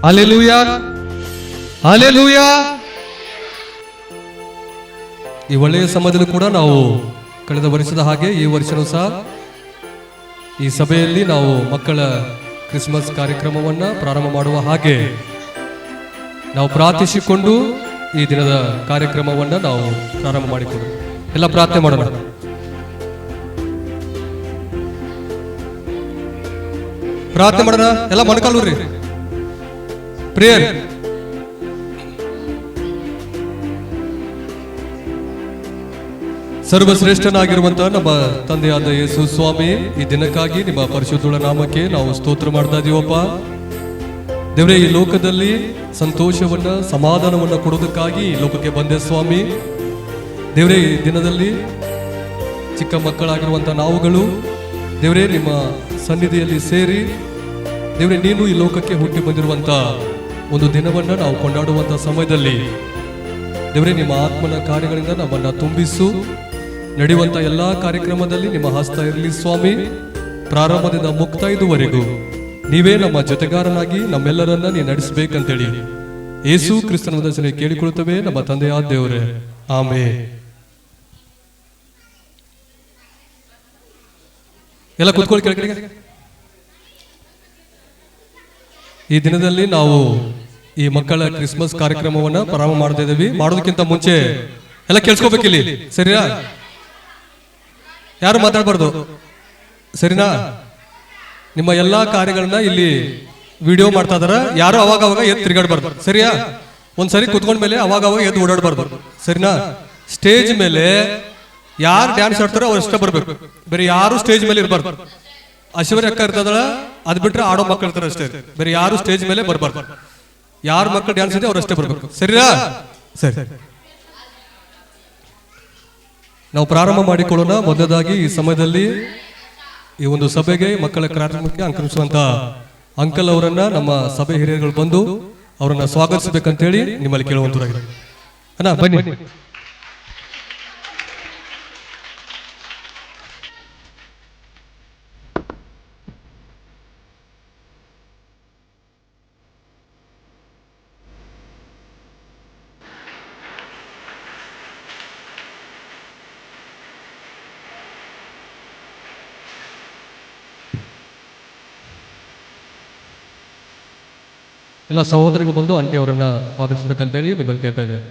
Hallelujah, hallelujah. ಈ ಒಳ್ಳೆಯ ಸಮಯದಲ್ಲೂ ಕೂಡ ನಾವು ಕಳೆದ ವರ್ಷದ ಹಾಗೆ ಈ ವರ್ಷನೂ ಸಹ ಈ ಸಭೆಯಲ್ಲಿ ನಾವು ಮಕ್ಕಳ ಕ್ರಿಸ್ಮಸ್ ಕಾರ್ಯಕ್ರಮವನ್ನು ಪ್ರಾರಂಭ ಮಾಡುವ ಹಾಗೆ ನಾವು ಪ್ರಾರ್ಥಿಸಿಕೊಂಡು ಈ ದಿನದ ಕಾರ್ಯಕ್ರಮವನ್ನು ನಾವು ಪ್ರಾರಂಭ ಮಾಡಿಕೊಂಡು ಎಲ್ಲ ಪ್ರಾರ್ಥನೆ ಮಾಡೋಣ. ಪ್ರಾರ್ಥನೆ ಮಾಡೋಣ, ಎಲ್ಲ ಮೊಣಕಾಲೂರಿ ಪ್ರೇಯರ್. ಸರ್ವಶ್ರೇಷ್ಠನಾಗಿರುವಂತಹ ನಮ್ಮ ತಂದೆಯಾದ ಯೇಸು ಸ್ವಾಮಿ, ಈ ದಿನಕ್ಕಾಗಿ ನಿಮ್ಮ ಪರಿಶುದ್ಧ ನಾಮಕ್ಕೆ ನಾವು ಸ್ತೋತ್ರ ಮಾಡ್ತಾ ಇದೀವಪ್ಪ ದೇವರೇ. ಈ ಲೋಕದಲ್ಲಿ ಸಂತೋಷವನ್ನ ಸಮಾಧಾನವನ್ನ ಕೊಡೋದಕ್ಕಾಗಿ ಈ ಲೋಕಕ್ಕೆ ಬಂದೆ ಸ್ವಾಮಿ ದೇವರೇ. ಈ ದಿನದಲ್ಲಿ ಚಿಕ್ಕ ಮಕ್ಕಳಾಗಿರುವಂತ ನಾವುಗಳು ದೇವರೇ ನಿಮ್ಮ ಸನ್ನಿಧಿಯಲ್ಲಿ ಸೇರಿ ದೇವರೇ ನೀನು ಈ ಲೋಕಕ್ಕೆ ಹುಟ್ಟಿ ಬಂದಿರುವಂತ ಒಂದು ದಿನವನ್ನ ನಾವು ಕೊಂಡಾಡುವಂತ ಸಮಯದಲ್ಲಿ ದೇವರೇ ನಿಮ್ಮ ಆತ್ಮನ ಕಾರ್ಯಗಳಿಂದ ನಮ್ಮನ್ನ ತುಂಬಿಸು. ನಡೆಯುವಂತ ಎಲ್ಲಾ ಕಾರ್ಯಕ್ರಮದಲ್ಲಿ ನಿಮ್ಮ ಹಸ್ತ ಇರಲಿ ಸ್ವಾಮಿ. ಪ್ರಾರಂಭದಿಂದ ಮುಕ್ತಾಯದವರೆಗೂ ನೀವೇ ನಮ್ಮ ಜೊತೆಗಾರನಾಗಿ ನಮ್ಮೆಲ್ಲರನ್ನ ನೀ ನಡೆಸಬೇಕಂತೇಳಿ ಯೇಸು ಕ್ರಿಸ್ತನ ದರ್ಶನ ಕೇಳಿಕೊಳ್ಳುತ್ತವೆ ನಮ್ಮ ತಂದೆಯಾದ ದೇವರೇ, ಆಮೆನ್. ಎಲ್ಲ ಕೂತ್ಕೊಳ್ಳಿ ಕೆಳಗಡೆ. ಈ ದಿನದಲ್ಲಿ ನಾವು ಈ ಮಕ್ಕಳ ಕ್ರಿಸ್ಮಸ್ ಕಾರ್ಯಕ್ರಮವನ್ನ ಪ್ರಾರಂಭ ಮಾಡ್ತಾ ಇದ್ದೀವಿ. ಮಾಡೋದಕ್ಕಿಂತ ಮುಂಚೆ ಎಲ್ಲ ಕೇಳಿಸ್ಕೋಬೇಕಿಲ್ಲಿ, ಸರಿನಾ? ಯಾರು ಮಾತಾಡಬಾರ್ದು, ಸರಿನಾ? ನಿಮ್ಮ ಎಲ್ಲಾ ಕಾರ್ಯಗಳನ್ನ ಇಲ್ಲಿ ವಿಡಿಯೋ ಮಾಡ್ತಾ ಇದಾರ. ಯಾರು ಅವಾಗ ಎದ್ದು ತಿರುಗಾಡಬಾರ್ದು, ಸರಿಯಾ? ಒಂದ್ಸರಿ ಕುತ್ಕೊಂಡ ಮೇಲೆ ಅವಾಗ ಎದ್ದು ಓಡಾಡಬಾರ್ದು, ಸರಿನಾ? ಸ್ಟೇಜ್ ಮೇಲೆ ಯಾರು ಡ್ಯಾನ್ಸ್ ಆಡ್ತಾರೋ ಅವ್ರು ಇಷ್ಟ ಬರ್ಬೇಕು, ಬೇರೆ ಯಾರು ಸ್ಟೇಜ್ ಮೇಲೆ ಇರಬಾರ್ದು. ಐಶ್ವರ್ಯ ಅಕ್ಕ ಇರ್ತದಲ್ಲ, ಅದ್ ಬಿಟ್ರೆ ಆಡೋ ಮಕ್ಕಳು ಇರ್ತಾರೆ ಅಷ್ಟೇ, ಬೇರೆ ಯಾರು ಸ್ಟೇಜ್ ಮೇಲೆ ಬರಬಾರ್ದು. ಯಾರು ಮಕ್ಕಳು ಡ್ಯಾನ್ಸ್ ಇದೆ ಅವ್ರು ಅಷ್ಟೇ ಬರ್ಬೇಕು, ಸರಿನಾ? ಸರಿ, ನಾವು ಪ್ರಾರಂಭ ಮಾಡಿಕೊಳ್ಳೋಣ. ಮೊದಲಾಗಿ ಈ ಸಮಯದಲ್ಲಿ ಈ ಒಂದು ಸಭೆಗೆ ಮಕ್ಕಳ ಕಾರ್ಯಕ್ರಮಕ್ಕೆ ಅಂಕಣಿಸುವಂತ ಅಂಕಲ್ ಅವರನ್ನ ನಮ್ಮ ಸಭೆ ಹಿರಿಯರುಗಳು ಬಂದು ಅವರನ್ನ ಸ್ವಾಗತಿಸಬೇಕಂತೇಳಿ ನಿಮ್ಮಲ್ಲಿ ಕೇಳುವಂತರಾಗಿದೆ. ಅಣ್ಣ ಬನ್ನಿ. ಎಲ್ಲ ಸಹೋದರಿಗೂ ಬಂದು ಆಂಟಿ ಅವರನ್ನ ಸ್ವಾಗತಿಸಬೇಕಂತೇಳಿ ನಿಮ್ಮಲ್ಲಿ ಕೇಳ್ತಾ ಇದ್ದೇವೆ.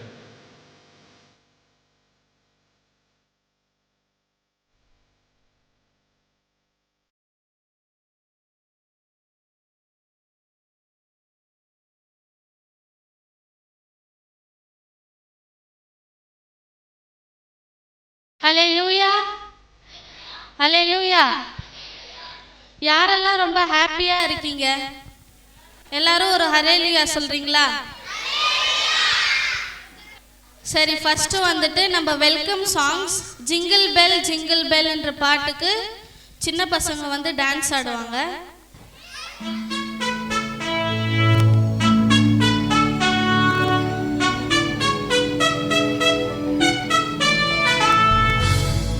ஹல்லேலூயா, ஹல்லேலூயா. யாரெல்லாம் ரொம்ப ஹாப்பியா இருக்கீங்க? எல்லாரும் ஒரு ஹல்லேலூயா சொல்றீங்களா? சரி, ஃபர்ஸ்ட் வந்துட்டு நம்ம வெல்கம் சாங்ஸ் ஜிங்கிள் பெல் என்ற பாட்டுக்கு சின்ன பசங்க வந்து டான்ஸ் ஆடுவாங்க.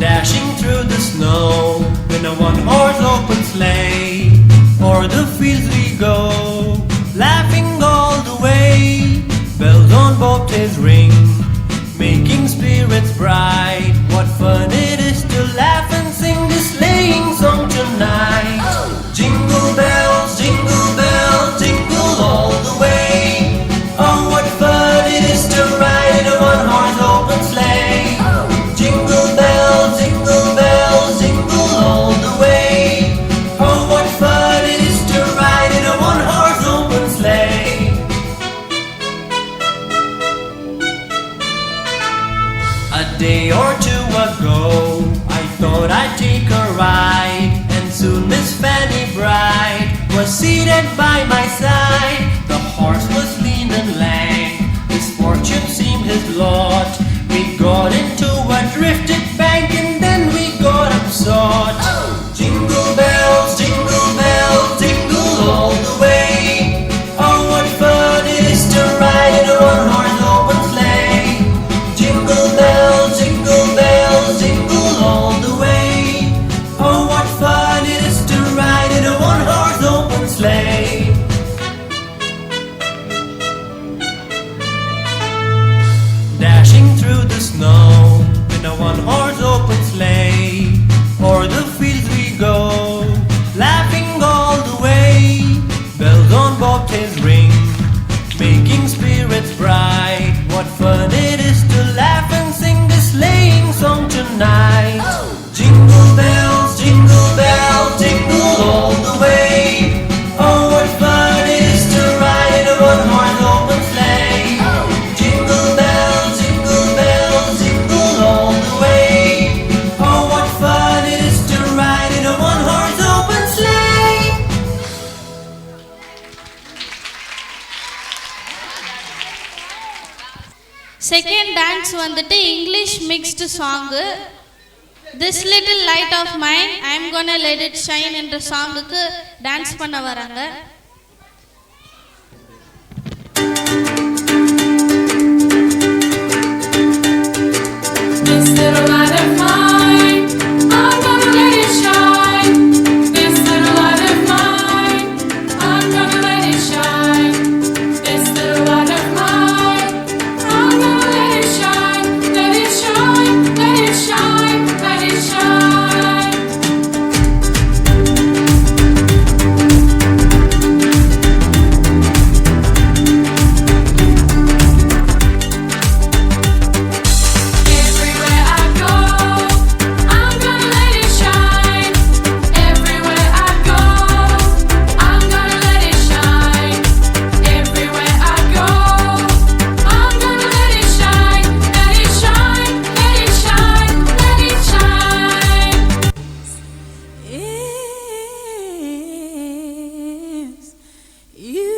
Dashing through the snow in a one-horse open sleigh, o'er the fields we go, laughing all the way. Bells on bobtails ring, making spirits bright. What fun it is to laugh and sing this sleighing song tonight. Jingle bells, jingle all the way. Oh, what fun it is to ride in a one-horse open sleigh. Jingle bells, jingle all the way. Oh, what fun it is to ride in a one-horse open sleigh. A day or two ago, I thought I'd take a ride, and soon Miss Fanny Bright was seated by my side. The horse was lean and lank, his fortune seemed his lot. We got into a drifted bank and then we got upsot. Jingle bells, jingle all the way. Oh, what fun it is to ride in a one-horse open sleigh. Jingle bells, jingle all the way. Oh, what fun it is to ride in a one-horse open sleigh. வந்துட்டு English mixed song. This little light of mind I am gonna let it shine என்ற சாங்குக்கு dance பண்ண வராங்க. This little light of mine, I'm gonna let it shine. This little light of mine, I'm gonna let it shine. This little light of mine, I'm gonna let it shine. Let it shine, let it shine, let it shine. Everywhere I go, I'm gonna let it shine. Everywhere I go, I'm gonna let it shine. Everywhere I go, I'm gonna let it shine. Let it shine, let it shine, let it shine. It's you.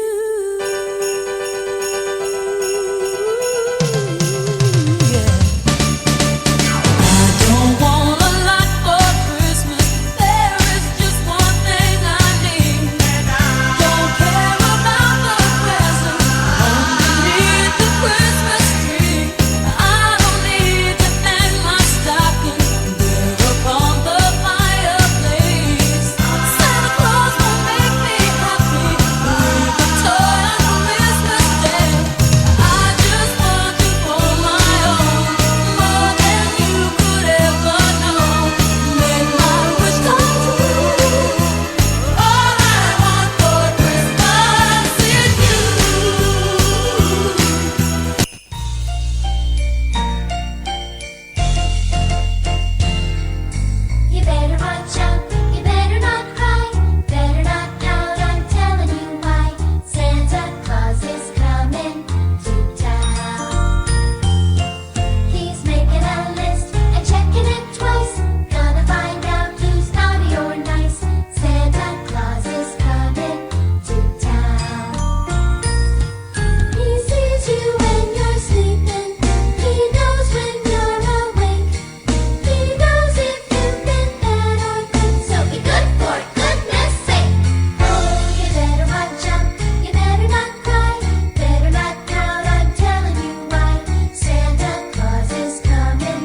I don't want a lot for Christmas. There is just one thing I need. Don't care about the presents, only need the Christmas tree. I don't need to hang my stocking there upon the fireplace. Santa Claus won't make me happy with a toy on Christmas Day. I just want you for my own, more than you could ever know. Make my wish come true. All I want for Christmas is you. You better watch out, you better not cry, better not pout, I'm telling you why. Santa Claus is coming to town. He's making a list and checking it twice, gonna find out who's naughty or nice. Santa Claus is coming to town. He sees you when you're sleeping, he knows when you're awake. He knows if you've been bad or good, so be good for goodness sake. Oh, you better watch out, you better not cry, better not pout, I'm telling you why. Santa Claus is coming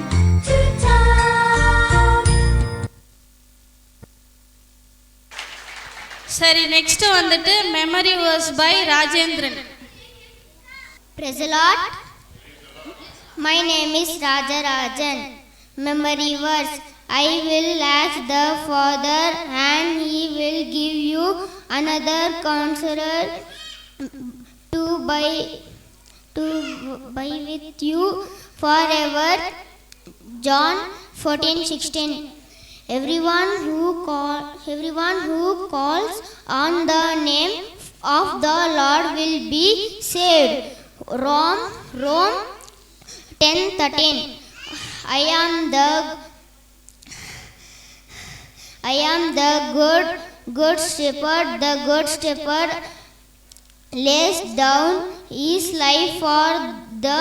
to town. சரி, next வந்துட்டு memory verse by Rajendran. Praise the Lord. My name is Rajarajan. Memory verse. I will ask the Father and he will give you another counselor to be with you forever. John 14:16. Everyone who calls on the name of the Lord will be saved. Rome 10:13. I am the good shepherd. The good shepherd lays down his life for the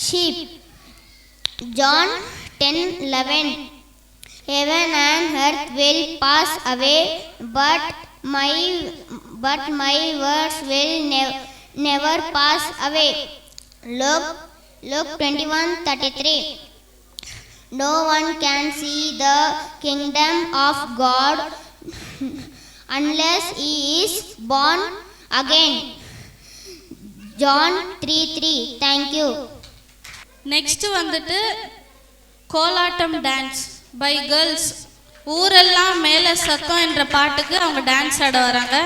sheep. John 10:11. Heaven and earth will pass away, but my words will never pass away. Luke 21:33. No one can see the kingdom of God unless he is born again. John 3:3. Thank you. Next வந்துட்டு கோலாட்டம் dance by girls. ஊரெல்லாம் மேல சத்தம் என்ற பாட்டுக்கு அவங்க dance ஆட வராங்க.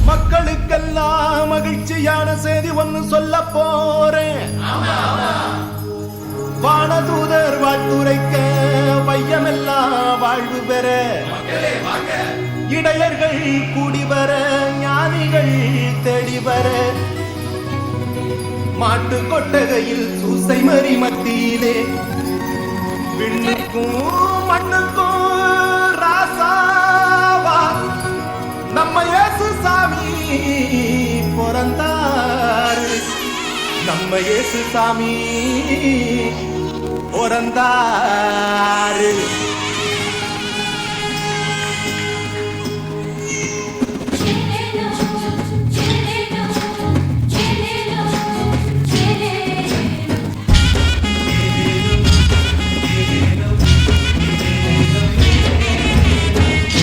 மக்களுக்கெல்லாம் மகிழ்ச்சியான செய்தி ஒன்னு சொல்ல போறேன். வானதூதர் வாழ்த்துரைக்க வையமெல்லாம் வாழ்வு பெற இடையர்கள் கூடிவர ஞானிகள் தேடிவர மாட்டு கொட்டகையில் சூசை மறி மத்தியிலே விண்ணுக்கும் மண்ணுக்கும் ராசாவா நம்ம இயேசு சாமி பிறந்தாரு. நம்ம இயேசு சாமி பிறந்தாரு.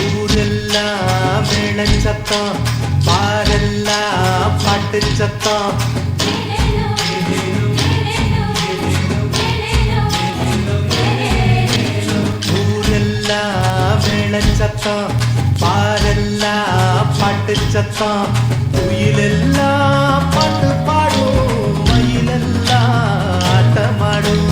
ஊரெல்லாம் மேளச்சத்தம், பாரெல்லாம் பாட்டு சத்தம். ஊரெல்லாம் மேளச்சத்தம், பாரெல்லாம் பாட்டு சத்தம். குயிலெல்லாம் பாட்டு பாடும், மயிலெல்லாம் ஆட்டமாடும்.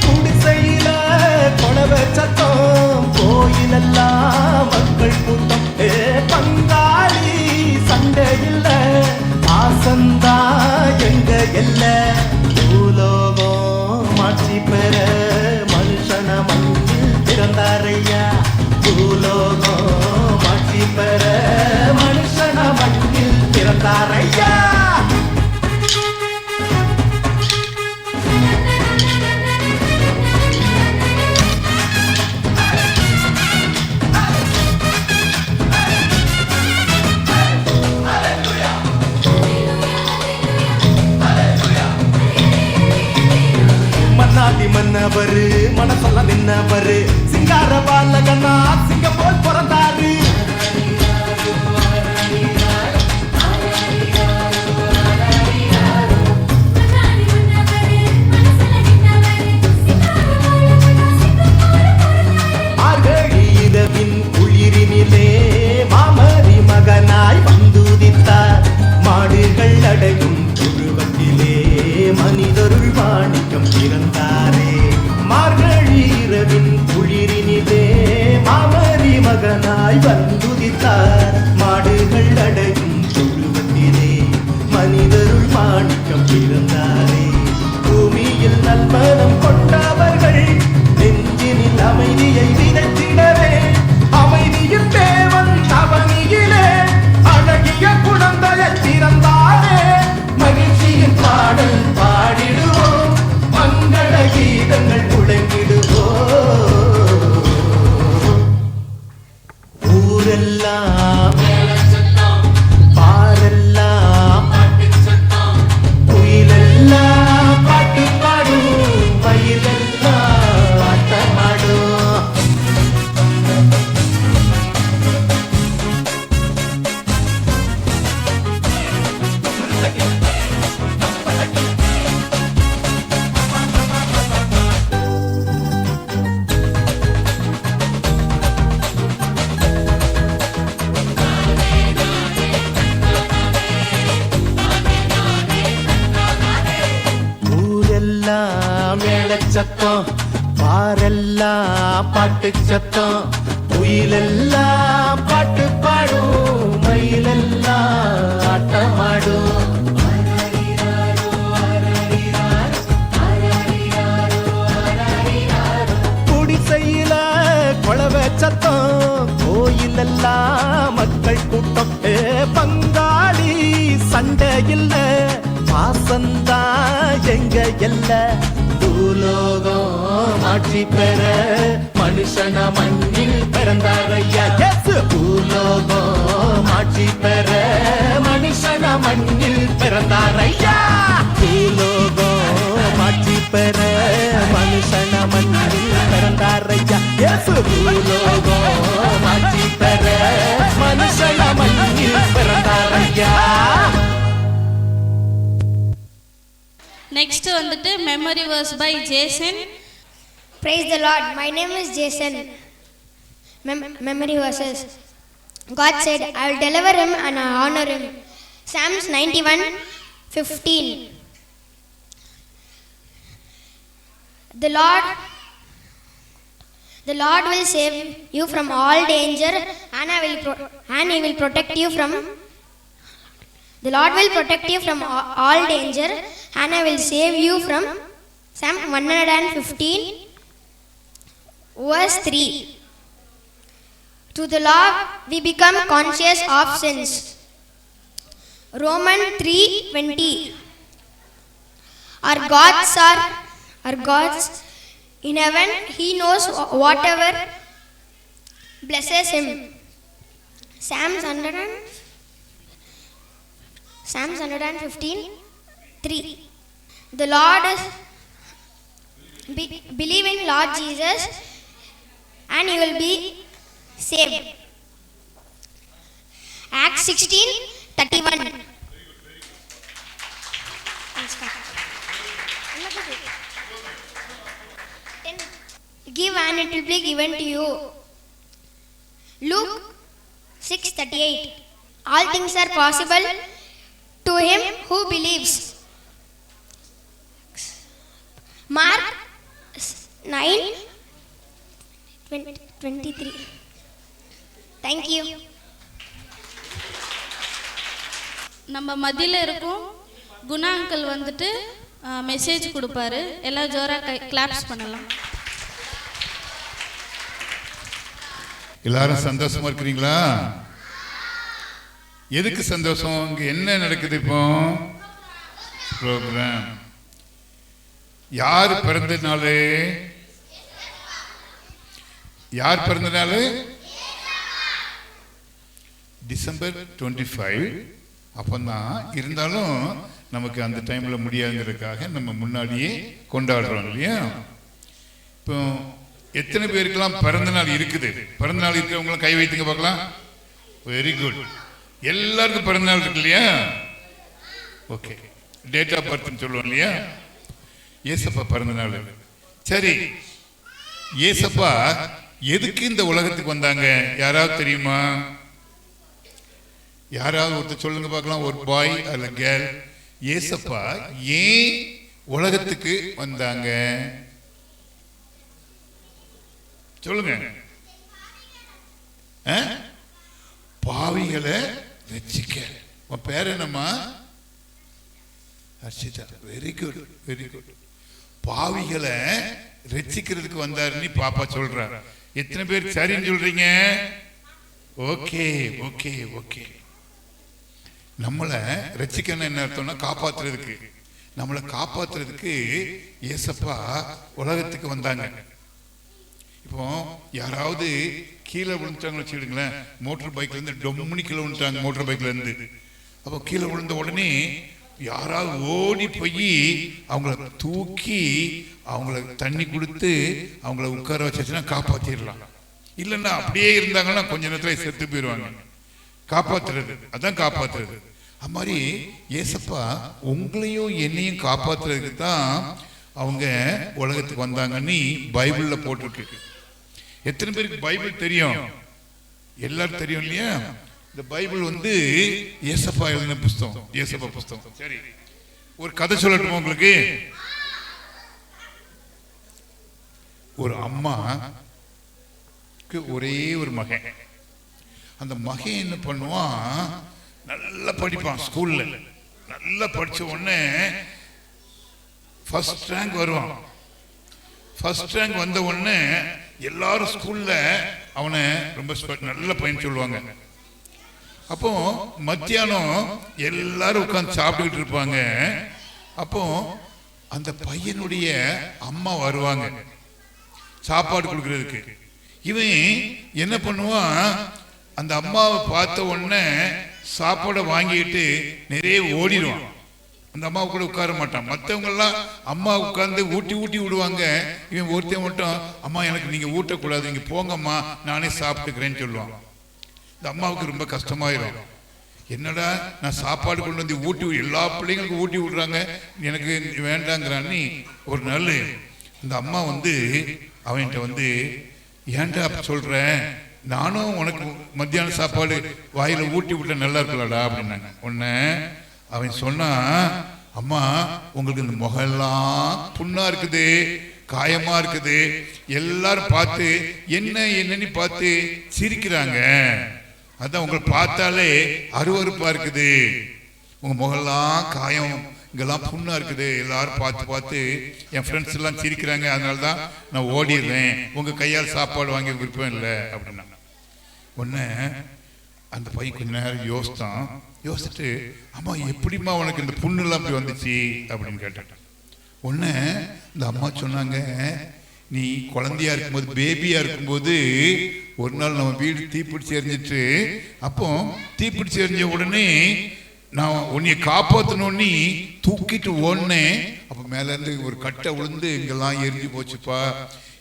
குடிசையில கொடவை சத்தம், கோயிலெல்லாம் மக்கள் கூட்டம். பங்காளி சண்டை இல்ல, ஆசந்தா எங்க எல்ல. பூலோகம் மாற்றி பெற மனுஷன மண்ணில் பிறந்தாரையா. பூலோகம் மாற்றி பெற மனுஷன மண்ணில் பிறந்தாரையா. மன்னாதி மன்னவரு மனசெல்லாம் நின்னவரு, சிங்கார பாலகனா சிங்கம் போல் பிறந்தாரு. மார்கழி இரவின் குளிரினிலே மாமரி மகனாய் வந்துதித்தார். மாடுகள் அடையும் துருவத்திலே மனிதருள் வாணிக்கம் பிறந்தாரே. மார்கழி இரவின் குளிரினிலே மாமரி மகனாய் வந்துதித்தார். மாடுகள் அடையும் துருவத்திலே மனிதருள் வாணிக்கம் பிறந்தாரே. பூமியில் நல்மனம் கொண்டவர்கள் நெஞ்சினில் அமைதியை விதைத்திடவே, அமைதியின் தேவன் அவனியிலே அழகிய குழந்தையை பிறந்தாரே. மகிழ்ச்சியின் பாடல் பாடிடுவோம், மங்கள கீதங்கள் முழங்கிடுவோம். ஊரெல்லாம் பாரெல்லாம் குயிலெல்லாம் பாட்டு பாடும், மயிலெல்லாம் ஆட்டமாடும். ஊரெல்லாம் மேளச்சத்தம், பாரெல்லாம் பாட்டு சத்தம். குயிலெல்லாம் பாட்டு பாடும், மயிலெல்லாம் ஆட்டமாடும். குடிசையில கொளவை சத்தம், கோயிலெல்லாம் மக்கள் கூட்டம். பங்காளி சண்டை இல்ல, பாசந்தா எங்க எல்ல. பூலோகம் ஆட்சி பெற மனுஷன மண்ணில் பிறந்தாரையா. பூலோகம் ஆட்சி பெற மனுஷன மண்ணில் பிறந்தாரையா. பூலோகம் ஆட்சி பெற மனுஷன மண்ணில் பிறந்தாரையா. பூலோகம் ஆட்சி பெற மனுஷன மண்ணில் பிறந்தாரையா. நெக்ஸ்ட் வந்துட்டு memory verse by Jason. Praise the Lord. My name is Jason. Memory verses. God said, I will deliver him and I honor him. Psalms 91:15. The Lord will save you from all danger, and He will protect you from. The Lord will protect you from all danger, and I will save you from. Psalm 115, verse 3. To the Lord we become conscious of sins. Romans 3:20. Our gods in heaven, He knows whatever blesses Him. Psalms 115:3. The Lord believe in Lord Jesus, and you will be saved. Acts 16:31. Give and it will be given to you. Luke 6:38. All things are possible to him who believes. Mark 9:23. Thank you. நம்ம மத்தியில் இருக்கும் Guna uncle வந்துட்டு message கொடுப்பாரு. எல்லாம் ஜோராக claps பண்ணலாம். எல்லாரும் சந்தோஷமா இருக்கிறீங்களா? எதுக்கு சந்தோஷம்? இங்க என்ன நடக்குது இப்போ? ப்ரோக்ராம். யார் பிறந்த நாள்? யார் பிறந்த நாள்? டிசம்பர் 25. அப்பந்தான் இருந்தாலும் நமக்கு அந்த டைம்ல முடியாதுங்கிறதுக்காக நம்ம முன்னாடியே கொண்டாடுறோம் இல்லையா? இப்போ எத்தனை பேருக்கெல்லாம் பிறந்த நாள் இருக்குது? பிறந்த நாள் இருக்கிறவங்களும் கை வைத்துங்க பார்க்கலாம். Very good. எல்லாருக்கும் பிறந்த நாள் இருக்கு இல்லையா? ஓகே. டேட் ஆஃப் பர்த்னு சொல்லுவோம் இல்லையா? ஏசப்பா பிறந்த நாள். சரி, ஏசப்பா எதுக்கு இந்த உலகத்துக்கு வந்தாங்க? யாராவது தெரியுமா? யாராவது ஒருத்தர் சொல்லுங்க பார்க்கலாம். ஒரு பாய் அல்ல கேர்ள், ஏசப்பா ஏன் உலகத்துக்கு வந்தாங்க? சொல்லுங்க. பாவிகளை ரட்சிக்க. உன் பேர் என்னம்மா? Harshitha. Very good, very good. பாவிகளை ரட்சிக்கிறதுக்கு வந்தாருன்னு பாப்பா சொல்றாரு. எத்தனை பேர் சரின்னு சொல்றீங்க? Okay okay okay. நம்மளை ரட்சிக்கணும் என்ன அர்த்தம்னா காப்பாத்துறதுக்கு. நம்மளை காப்பாத்துறதுக்கு ஏசப்பா உலகத்துக்கு வந்தாங்க. இப்போ யாராவது கீழே விழுந்துட்டாங்கன்னு வச்சுக்கிடுங்களேன். மோட்டர் பைக்ல இருந்து டொம்முனி கீழே விழுந்துட்டாங்க. மோட்டர் பைக்ல இருந்து அப்போ கீழே விழுந்த உடனே யாராவது ஓடி போய் அவங்கள தூக்கி அவங்கள தண்ணி கொடுத்து அவங்கள உட்கார வச்சுன்னா காப்பாத்திடலாம். இல்லைன்னா அப்படியே இருந்தாங்கன்னா கொஞ்ச நேரத்துல செத்து போயிடுவாங்க. காப்பாத்துறது அதான் காப்பாத்துறது. அது மாதிரி ஏசப்பா உங்களையும் என்னையும் காப்பாத்துறதுக்கு தான் அவங்க உலகத்துக்கு வந்தாங்கன்னு பைபிள்ல போட்டிருக்கு. எத்தனை பேருக்கு பைபிள் தெரியும்? எல்லாரும் தெரியும் இல்லையா? இந்த பைபிள் வந்து ஏசப்பா எழுதின புஸ்தகம். ஏசப்பா புஸ்தகம். சரி, ஒரு கதை சொல்லட்டுமா உங்களுக்கு? ஒரு அம்மாக்கு ஒரே ஒரு மகன். அந்த மகன் என்ன பண்ணுவான்? நல்லா படிப்பான். ஸ்கூல்ல நல்லா படிச்ச உடனே ஃபர்ஸ்ட் ரேங்க் வருவான். ஃபர்ஸ்ட் ரேங்க் வந்த உடனே எல்லாரும் ஸ்கூல்ல அவனை ரொம்ப நல்ல பையன் சொல்லுவாங்க. அப்போ மத்தியானம் எல்லாரும் உட்கார்ந்து சாப்பிட்டுக்கிட்டு இருப்பாங்க. அப்போ அந்த பையனுடைய அம்மா வருவாங்க சாப்பாடு கொடுக்கறதுக்கு. இவன் என்ன பண்ணுவான்? அந்த அம்மாவை பார்த்த உடனே சாப்பாடை வாங்கிட்டு நிறைய ஓடிடுவான். அந்த அம்மா கூட உட்கார மாட்டான். மற்றவங்க எல்லாம் அம்மா உட்கார்ந்து ஊட்டி ஊட்டி விடுவாங்க. இவன் ஒருத்தன் மட்டும் அம்மா எனக்கு நீங்க ஊட்டக்கூடாது, நீங்க போங்கம்மா நானே சாப்பிட்டுக்கிறேன்னு சொல்லுவான். இந்த அம்மாவுக்கு ரொம்ப கஷ்டமாயிரும். என்னடா நான் சாப்பாடு கொண்டு வந்து ஊட்டி எல்லா பிள்ளைங்களுக்கும் ஊட்டி விடுறாங்க, எனக்கு வேண்டாங்கிறான்னு. ஒரு நாள் இந்த அம்மா வந்து அவன்கிட்ட வந்து ஏன்டா சொல்றேன், நானும் உனக்கு மத்தியான சாப்பாடு வாயில ஊட்டி விட்ட நல்லா இருக்கலாடா அப்படின்னாங்க. உடனே அவன் சொன்னா, அம்மா உங்களுக்கு இந்த முகெல்லாம் புண்ணா இருக்குது, காயமா இருக்குது. எல்லாரும் பார்த்து என்னன்னு பார்த்து சிரிக்கிறாங்க. அதான் உங்களை பார்த்தாலே அருவருப்பா இருக்குது. உங்க முகெல்லாம் காயம், இங்கெல்லாம் புண்ணா இருக்குது. எல்லாரும் பார்த்து என் ஃப்ரெண்ட்ஸ் எல்லாம் சிரிக்கிறாங்க, அதனாலதான் நான் ஓடிடுறேன், உங்க கையால் சாப்பாடு வாங்கி விருப்பம் இல்லை அப்படின்னா. உடனே அந்த பையன் கொஞ்ச நேரம் யோசிச்சுட்டு அம்மா எப்படிம்மா உனக்கு இந்த புண்ணெல்லாம் அப்படி வந்துச்சு அப்படின்னு கேட்டான். உடனே இந்த அம்மா சொன்னாங்க, நீ குழந்தையா இருக்கும்போது, பேபியா இருக்கும்போது ஒரு நாள் நம்ம வீடு தீப்பிடிச்சு எரிஞ்சிட்டு, அப்போ தீப்பிடிச்சு எரிஞ்ச உடனே நான் உன்னைய காப்பாற்றணும்னு தூக்கிட்டு ஓடினேன். அப்போ மேல இருந்து ஒரு கட்டை விழுந்து இங்கெல்லாம் எரிஞ்சு போச்சுப்பா.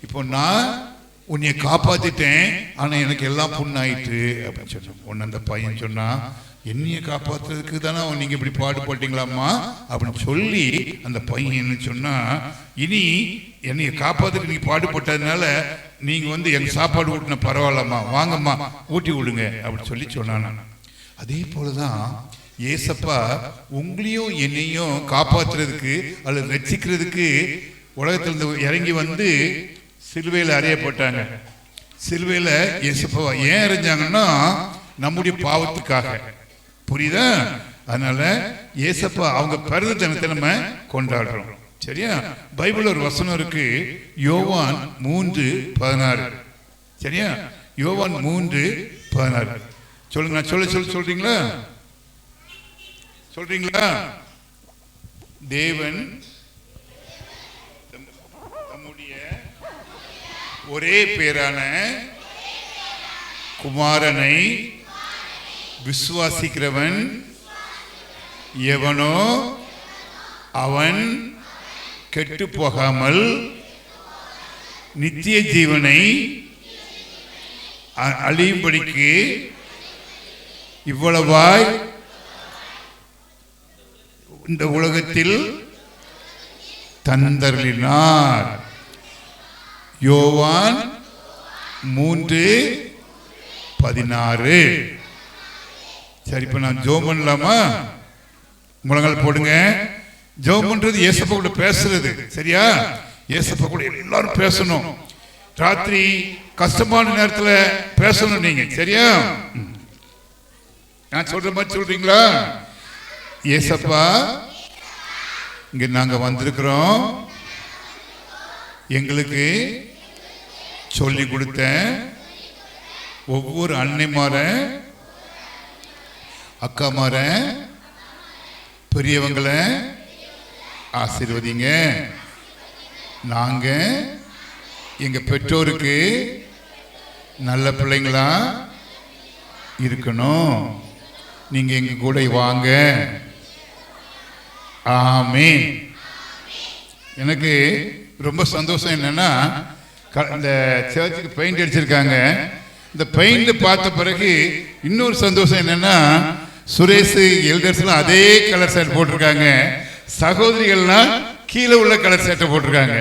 இப்போ நான் உன்னைய காப்பாத்திட்டேன், ஆனா எனக்கு எல்லாம் புண்ணாயிட்டு அப்படின்னு சொன்னேன். உன்ன அந்த பையன் சொன்னா, என்னைய காப்பாத்துறதுக்கு தானே நீங்க இப்படி பாடுபட்டீங்களாம்மா அப்படின்னு சொல்லி அந்த பையன் என்ன சொன்னா, இனி என்னைய காப்பாத்துக்கு நீங்க பாடுபட்டதுனால நீங்க எங்க சாப்பாடு ஊட்டின பரவாயில்லம்மா, வாங்கம்மா ஊட்டி விடுங்க அப்படின்னு சொல்லி சொன்னான். அதே போலதான் ஏசப்பா உங்களையும் என்னையும் காப்பாத்துறதுக்கு அல்லது ரட்சிக்கிறதுக்கு உலகத்திலிருந்து இறங்கி வந்து சிலுவையில் அறையப்பட்டாங்க. சிலுவையில் இயேசுப்பா ஏன் அறைஞ்சாங்கன்னா நம்முடைய பாவத்துக்காக. புரியுதா? அதனால இயேசப்பா அவங்க பிறந்த தினத்தை நம்ம கொண்டாடுறோம். சரியா? பைபிள் ஒரு வசனம் இருக்கு, யோவான் 3:16. சரியா? யோவான் 3:16 சொல்லுங்க. நான் சொல்றீங்களா? தேவன் நம்முடைய ஒரே பேரான குமாரனை விசுவாசிக்கிறவன் எவனோ அவன் கெட்டு போகாமல் நித்திய ஜீவனை அழியும்படிக்கு இவ்வளவாய் இந்த உலகத்தில் தந்தருளினார். யோவான் 3:16. சரி, இப்ப நான் ஜெபம் பண்ணலாமா? முழங்கால் போடுங்க. ஜெபம் பண்றது ஏசப்பா கூட பேசுறது. சரியா? ஏசப்பா கூட எல்லாரும் பேசணும். ராத்திரி கஷ்டமான நேரத்துல பேசணும் நீங்க. சரியா? நான் சொல்ற மாதிரி சொல்றீங்களா? ஏசப்பா, இங்க நாங்க வந்திருக்கிறோம், எங்களுக்கு சொல்லி கொடுத்த ஒவ்வொரு அன்னைமார, அக்காமார, பெரியவங்களை ஆசீர்வதிங்க. நாங்க எங்க பெற்றோருக்கு நல்ல பிள்ளைங்களா இருக்கணும். நீங்க எங்க கூட வாங்க. ஆமென். எனக்கு ரொம்ப சந்தோஷம் என்னன்னா, இந்த சர்ச்சுக்கு பெயிண்ட் அடிச்சிருக்காங்க. இந்த பெயிண்ட் பார்த்த பிறகு இன்னொரு சந்தோஷம் என்னன்னா, சுரேஷ் எல்டர்ஸ்லாம் அதே கலர் ஷர்ட் போட்டிருக்காங்க, சகோதரிகள்லாம் கீழே உள்ள கலர் ஷர்ட்டை போட்டிருக்காங்க.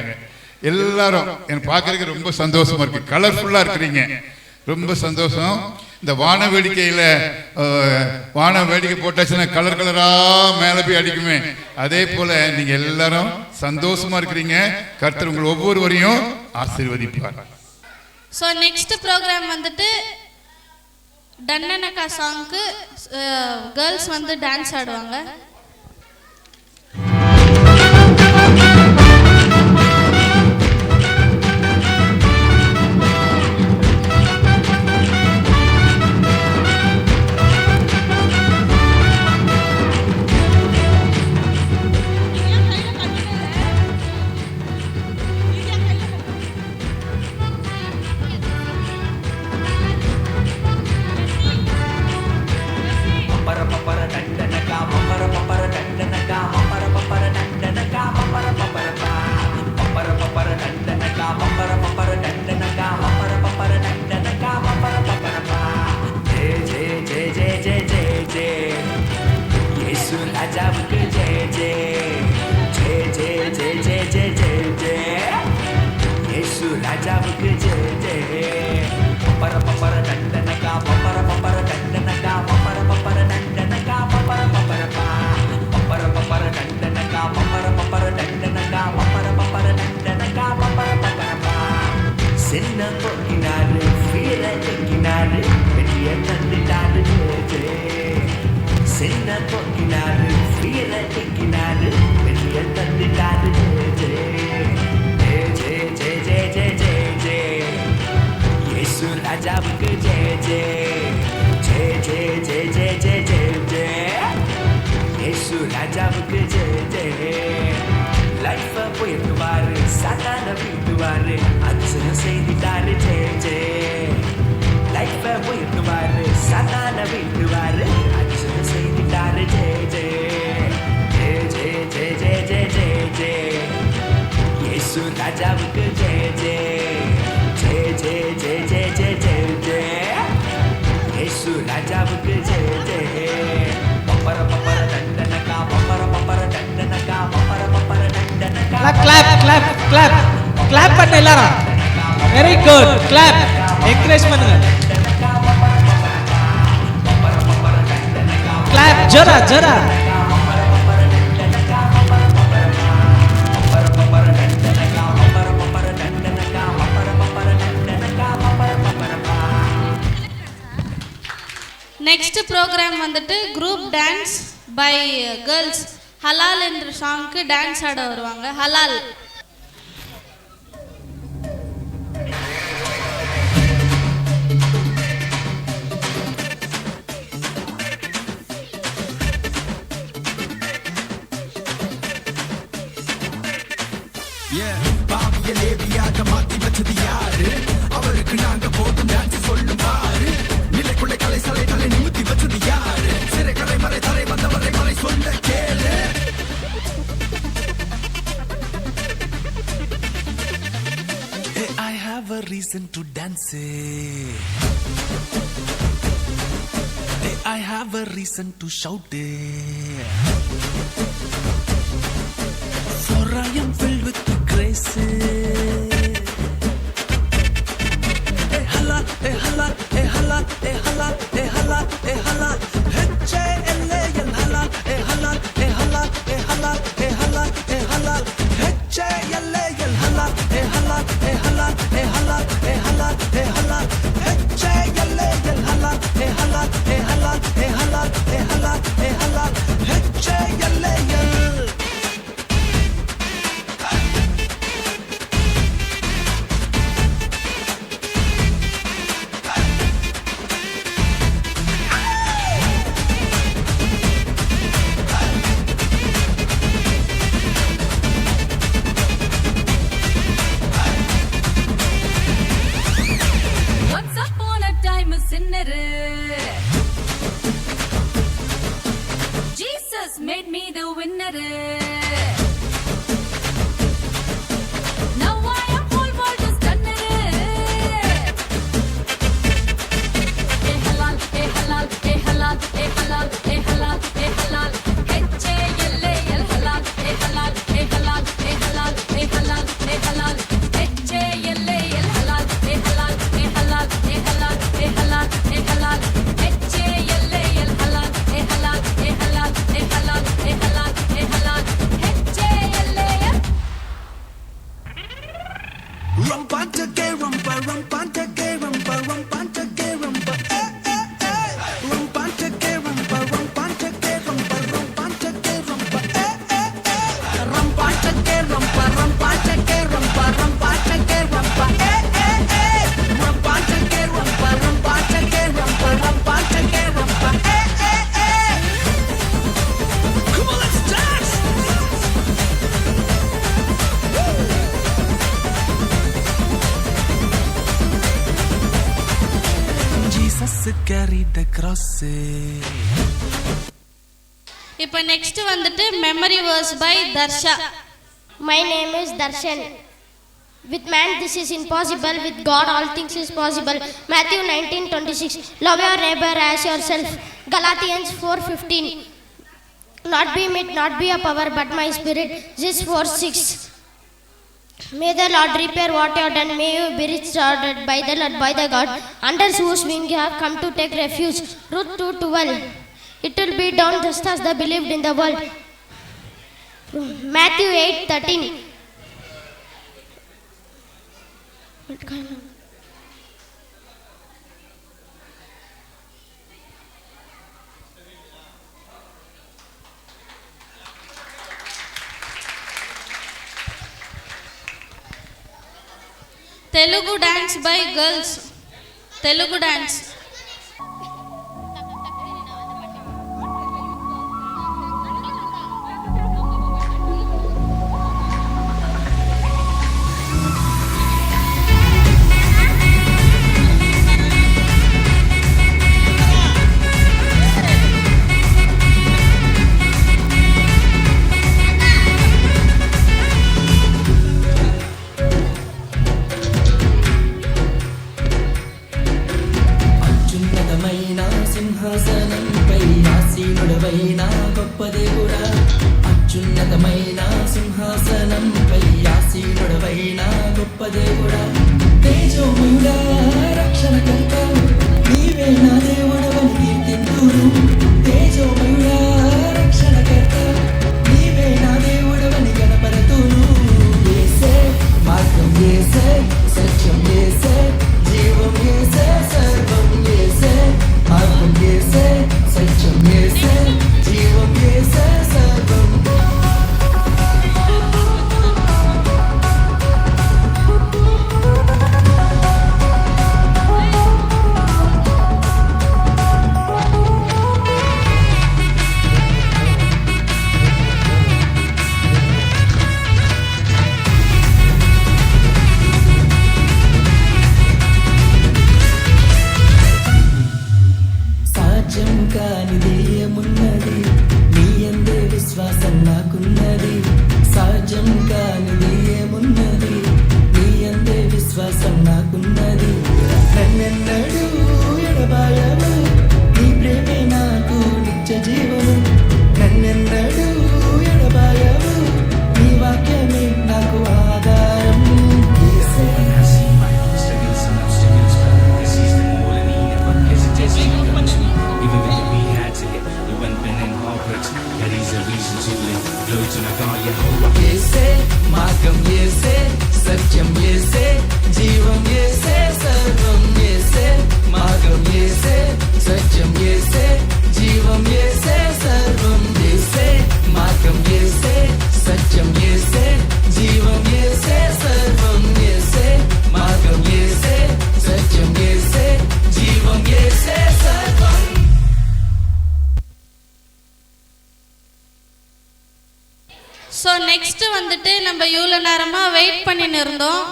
எல்லாரும் எனக்கு பார்க்கறதுக்கு ரொம்ப சந்தோஷமா இருக்கு. கலர்ஃபுல்லா இருக்கிறீங்க, ரொம்ப சந்தோஷம். இந்த வான வேடிக்கையில வான வேடிக்கை போட்டாச்சுன்னா கலர் கலரா மேல போய் அடிக்குமே, அதே போல நீங்க எல்லாரும் சந்தோஷமா இருக்கிறீங்க. கர்த்தர் உங்கள் ஒவ்வொருவரையும் ஆசீர்வதிப்பார். ஸோ நெக்ஸ்ட் ப்ரோக்ராம் வந்துட்டு டன்னனக்கா சாங்க்கு கேர்ள்ஸ் டான்ஸ் ஆடுவாங்க. Papa சின்ன போக்கினாரு வீர எங்கினாரு வெளிய தந்துட்டாரு சின்ன போக்கினாரு வீர எங்கினாரு வெளிய தந்துட்டாரு ஜெய ஜெய ஜெய ஜெய ஜெய ஜெய இயேசு ராஜாவுக்கு ஜெய ஜெய ஜெய ஜெய ஜெய ஜெய ஜெய ஜெய இயேசு ராஜாவுக்கு ஜெய ஜெய லைஃப போயிடுவாரு சாதாரண வீட்டுவாரு அதிசயம் செய்திட்டாரு ஜெய ஜெய லைஃப போயிடுவாரு சாதாரண வீட்டுவாரு அதிசயம் செய்திட்டாரு ஜெய ஜெய ஜெய ஜெய ஜெய ஜெய ஜெய ஜெய இயேசு ராஜாவுக்கு ஜெய ஜெய ஜெய ஜெய ஜெய ஜெய ஜெய ஜெய இயேசு ராஜாவுக்கு Jaya Jaya பப்பர பப்பர தண்டனகா பப்பர பப்பர தண்டனகா பப்பர பப்பர தண்டனகா clap clap clap clap பண்ண எல்லாரும் வெரி குட் clap encourage பண்ணுங்க clap ஜோரா ஜோரா நெக்ஸ்ட் ப்ரோக்ராம் வந்துட்டு குரூப் டான்ஸ் பை கேர்ள்ஸ் ஹலால் என்ற சாங்க்கு டான்ஸ் ஆட வருவாங்க. ஹலால். அவருக்கு நாங்க போதும் டான்ஸ் சொல்லும் பாரு நிலைக்குள்ளே கலை சலை தலை நிமித்தி வச்சது யாரு சிறை கரை மறை தரை வந்தவரை மறை சொல்ல கேளு I have a reason to dance. I have a reason to shout. For I am filled with grace. Halal, halal, halal, halal, halal, halal. H-A-L-A-L halal, halal, halal, halal, halal, halal. H-A-L-A-L halal, halal, halal, halal, halal, halal. H-A-L-A-L halal, halal, halal, halal, halal, halal. H-A-L-A-L. Once upon a time a sinner. Jesus made me the winner. Now I am whole world is stunner. Hey halal, hey halal, hey halal, hey halal, hey halal, hey halal. H-A-L-A-L halal, hey halal, hey halal, hey halal, hey halal, hey halal. H-A-L-A-L halal, hey halal, hey halal, hey halal, hey halal, hey halal. H-A-L-A-L halal, hey halal, hey halal, hey halal, hey halal, hey halal. H-A-L-A-L. Rumpanta gay rumpa, rumpanta gay rumpa, rumpanta gay rumpa, rumpanta gay rumpa, rumpanta gay rumpa, rumpanta gay rumpa, rumpanta gay rumpa, rumpanta gay rumpa, rumpanta gay rumpa, rumpanta gay rumpa, rumpanta gay rumpa, rumpanta gay rumpa, come on, let's dance. Jesus carried the cross. இப்போ next வந்துட்டு memory verse by Dharsha. My name is Darshan. With man this is impossible, with God all things is possible. Matthew 19:26. Love your neighbor as yourself. Galatians 4:15. Not be might, not be a power, but my spirit. This 4:6. May the Lord repair what you have done. May you be restored by the Lord, by the God, under whose wing you have come to take refuge. Ruth 2:12. It will be done just as they believed in the world. Matthew 8:13. Telugu dance by girls. Telugu dance. అత్యున్నతమైన సింహాసనంపై ఆసీనుడవైన గొప్ప దేవుడా, అత్యున్నతమైన సింహాసనంపై ఆసీనుడవైన గొప్ప దేవుడా, తేజోమయుడా రక్షణకర్త నీవే నా దేవుడవని కీర్తింతును. తేజోమయుడా రక్షణకర్త నీవే నా దేవుడవని గణపరతును. యేసే మార్గం, యేసే సత్యం, యేసే జీవం, యేసే సర్వం, యేసే మార్గం, యేసే సత్యం, యేసే జీవం, యేసే సర్వం. సాధ్యం కానిది ఏమున్నది, నీ యందే విశ్వాసం నాకున్నది. సాధ్యం కానిది ఏమున్నది, నీ యందే విశ్వాసం నాకున్నది. నన్నెన్నడూ ఎడబాయవు, నీ ప్రేమే నాకు నిత్య జీవము. నన్నెన్నడూ ఎడబాయవు, నీ వాక్యమే నాకు ఆధారం. యేసే యేసే మార్గం, యేసే సత్యం, యేసే జీవం, యేసే సర్వం, యేసే మార్గం, యేసే సత్యం, యేసే జీవం, యేసే సర్వం, యేసే మార్గం, యేసే సత్యం, యేసే జీవం, యేసే సర్వం, యేసే మార్గం, యేసే సత్యం, యేసే జీవం, యేసే సర్వం. ஸோ நெக்ஸ்ட் வந்துட்டு நம்ம இவ்வளோ நேரமாக வெயிட் பண்ணின்னு இருந்தோம்.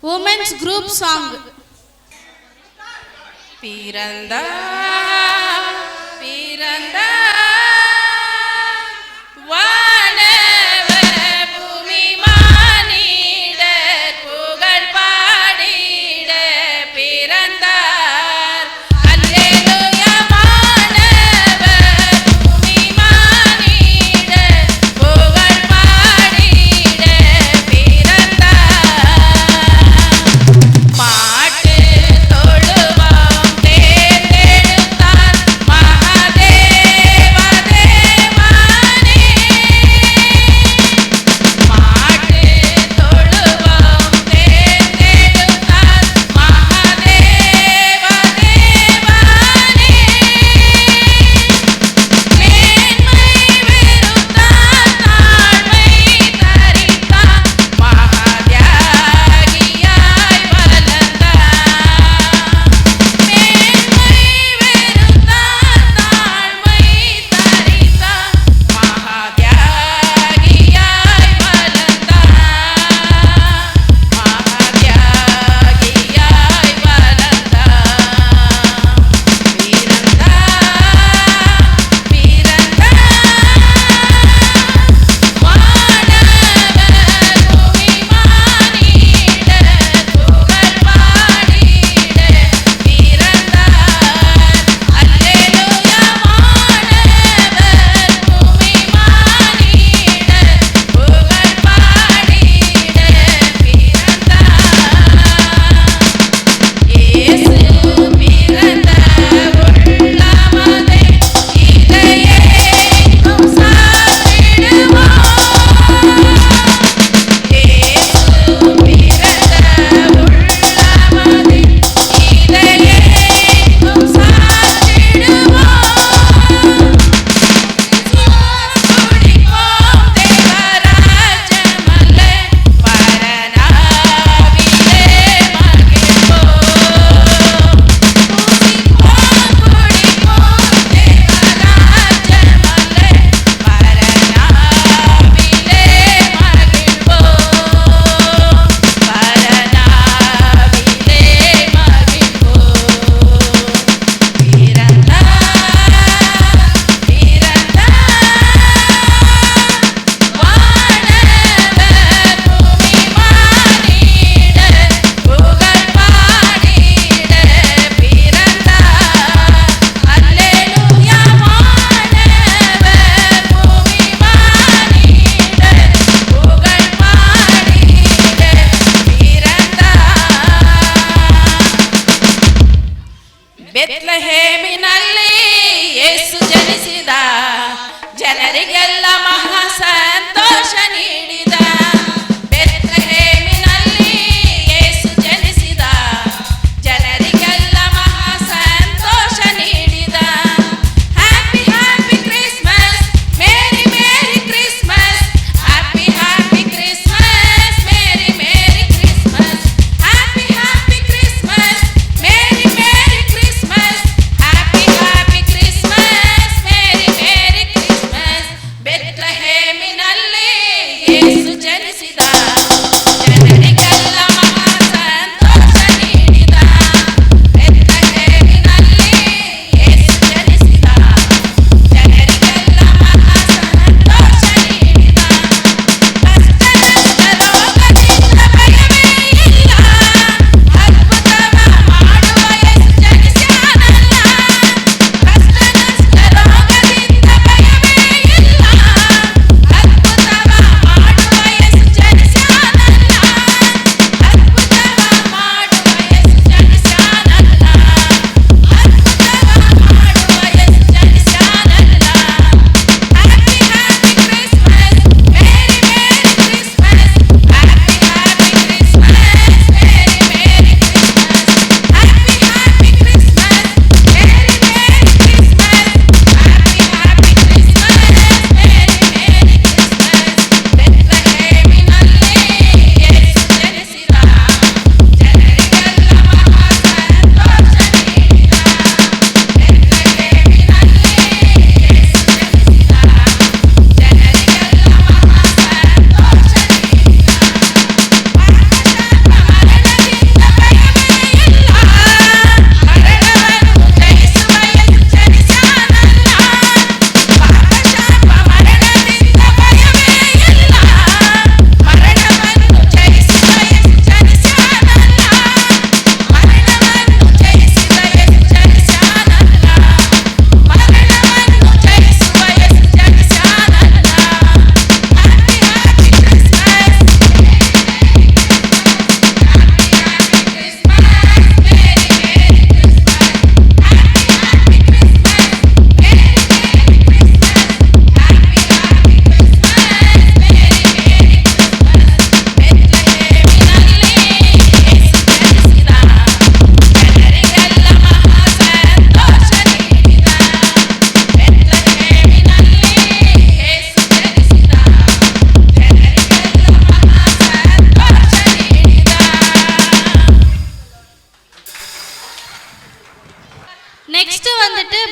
Women's group song. பிறந்தா பிறந்தா வானவர் பூமி மானிடர் புகழ் பாடிட பிறந்தார். அல்லேலூயா வானவர் பூமி மானிடர் புகழ் பாடிட பிறந்தார். மாட்டு தொழுவம் தேர்ந்தெடுத்தார்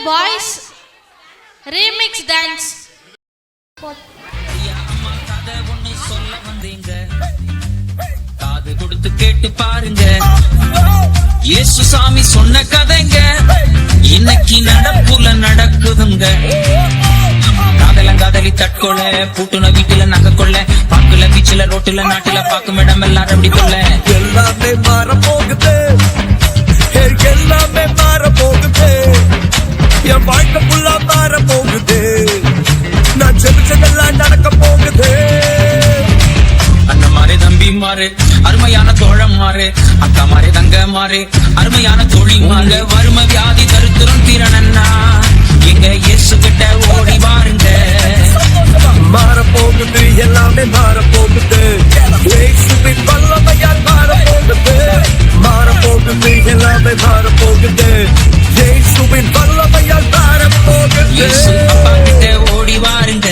பாய்ஸ் ரீமிக்ஸ் டான்ஸ். காது கொடுத்து கேட்டு பாருங்க, இயேசு சாமி சொன்ன கதைங்க இன்னைக்கு நடப்புல நடக்குதுங்க. காதலி தற்கொலை, பூட்டுன வீட்டுல நகை கொள்ள, பாக்குல பீச்சுல ரோட்டுல நாட்டுல பாக்கும் இடம் எல்லாரும் அப்படி கொள்ள. எல்லாமே மாற போகுது, எல்லாமே மாற போகுது, என் வாழ்க்கை ஃபுல்லா மாற போகுது, நான் ஜெபிச்சதெல்லாம் நடக்க போகுது. அண்ணன் மாறு, தம்பி மாறு, அருமையான தோழம் மாறு, அக்கா மாறு, தங்க மாறு, அருமையான தோழி மாறு. வறுமை வியாதி தருத்திரம் தீரனன்னா எங்க இயேசு கிட்ட ஓடி வாருங்க. மாற போகுது, எல்லாமே மாற போகுது, இயேசுவின் வல்லமையால் மாற போகுது. மாற போகுது, எல்லாமே மாற போகுது, இயேசுவின் வல்லமையால் மாற போகுது. இயேசு அப்பா கிட்ட ஓடி வாருங்க.